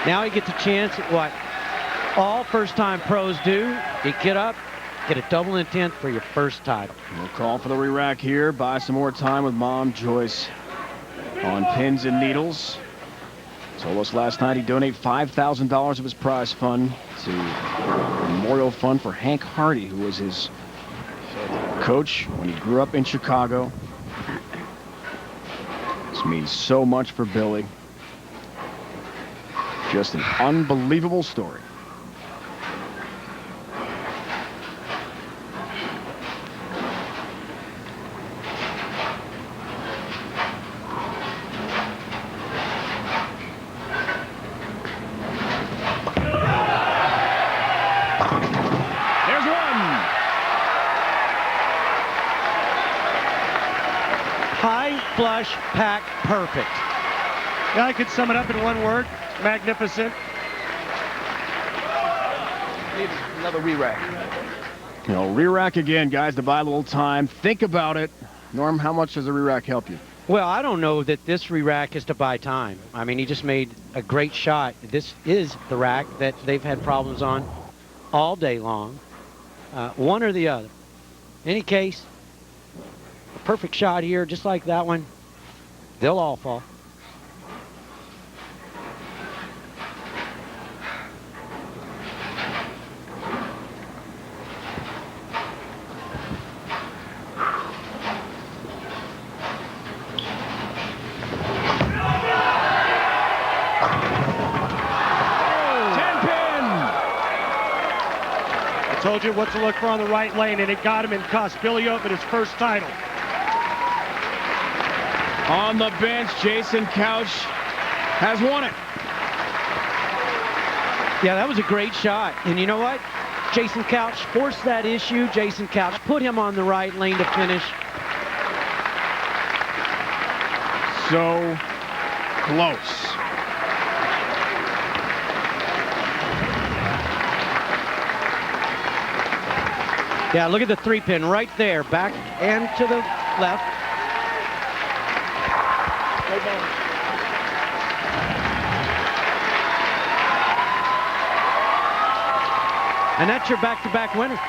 Now he gets a chance at what all first-time pros do. You get up, get a double in 10th for your first title. We'll call for the re-rack here. Buy some more time with Mom Joyce on pins and needles. Told us last night he'd donate $5,000 of his prize fund to a memorial fund for Hank Hardy, who was his coach when he grew up in Chicago. This means so much for Billy. Just an unbelievable story. Flush, pack, perfect. Yeah, I could sum it up in one word. Magnificent. Need another re-rack. You know, re-rack again, guys, to buy a little time. Think about it. Norm, how much does a re-rack help you? Well, I don't know that this re-rack is to buy time. I mean, he just made a great shot. This is the rack that they've had problems on all day long. One or the other. In any case, a perfect shot here, just like that one. They'll all fall. I told you what to look for on the right lane, and it got him and cost Billy Oatman his first title. On the bench, Jason Couch has won it. Yeah, that was a great shot. And you know what? Jason Couch forced that issue. Jason Couch put him on the right lane to finish. So close. Yeah, look at the 3-pin right there, back and to the left. And that's your back-to-back winner.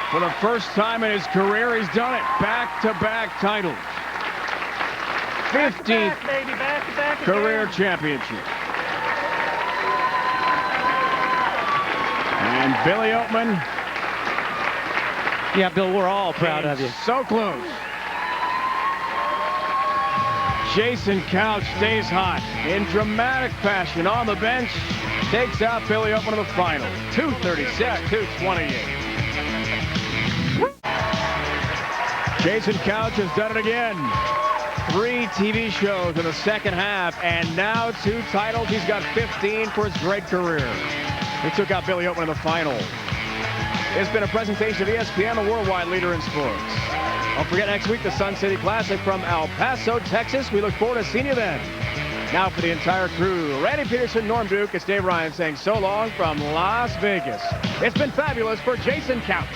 For the first time in his career, he's done it. Back-to-back titles. 15th career championship. And Billy Oatman. Yeah, Bill, we're all proud of you. So close. Jason Couch stays hot in dramatic fashion on the bench. Takes out Billy Oatman in the final. 236-228. Jason Couch has done it again. 3 TV shows in the second half, and now 2 titles. He's got 15 for his great career. He took out Billy Oatman in the final. It's been a presentation of ESPN, the worldwide leader in sports. Don't forget next week, the Sun City Classic from El Paso, Texas. We look forward to seeing you then. Now for the entire crew, Randy Peterson, Norm Duke, it's Dave Ryan saying so long from Las Vegas. It's been fabulous for Jason Couch.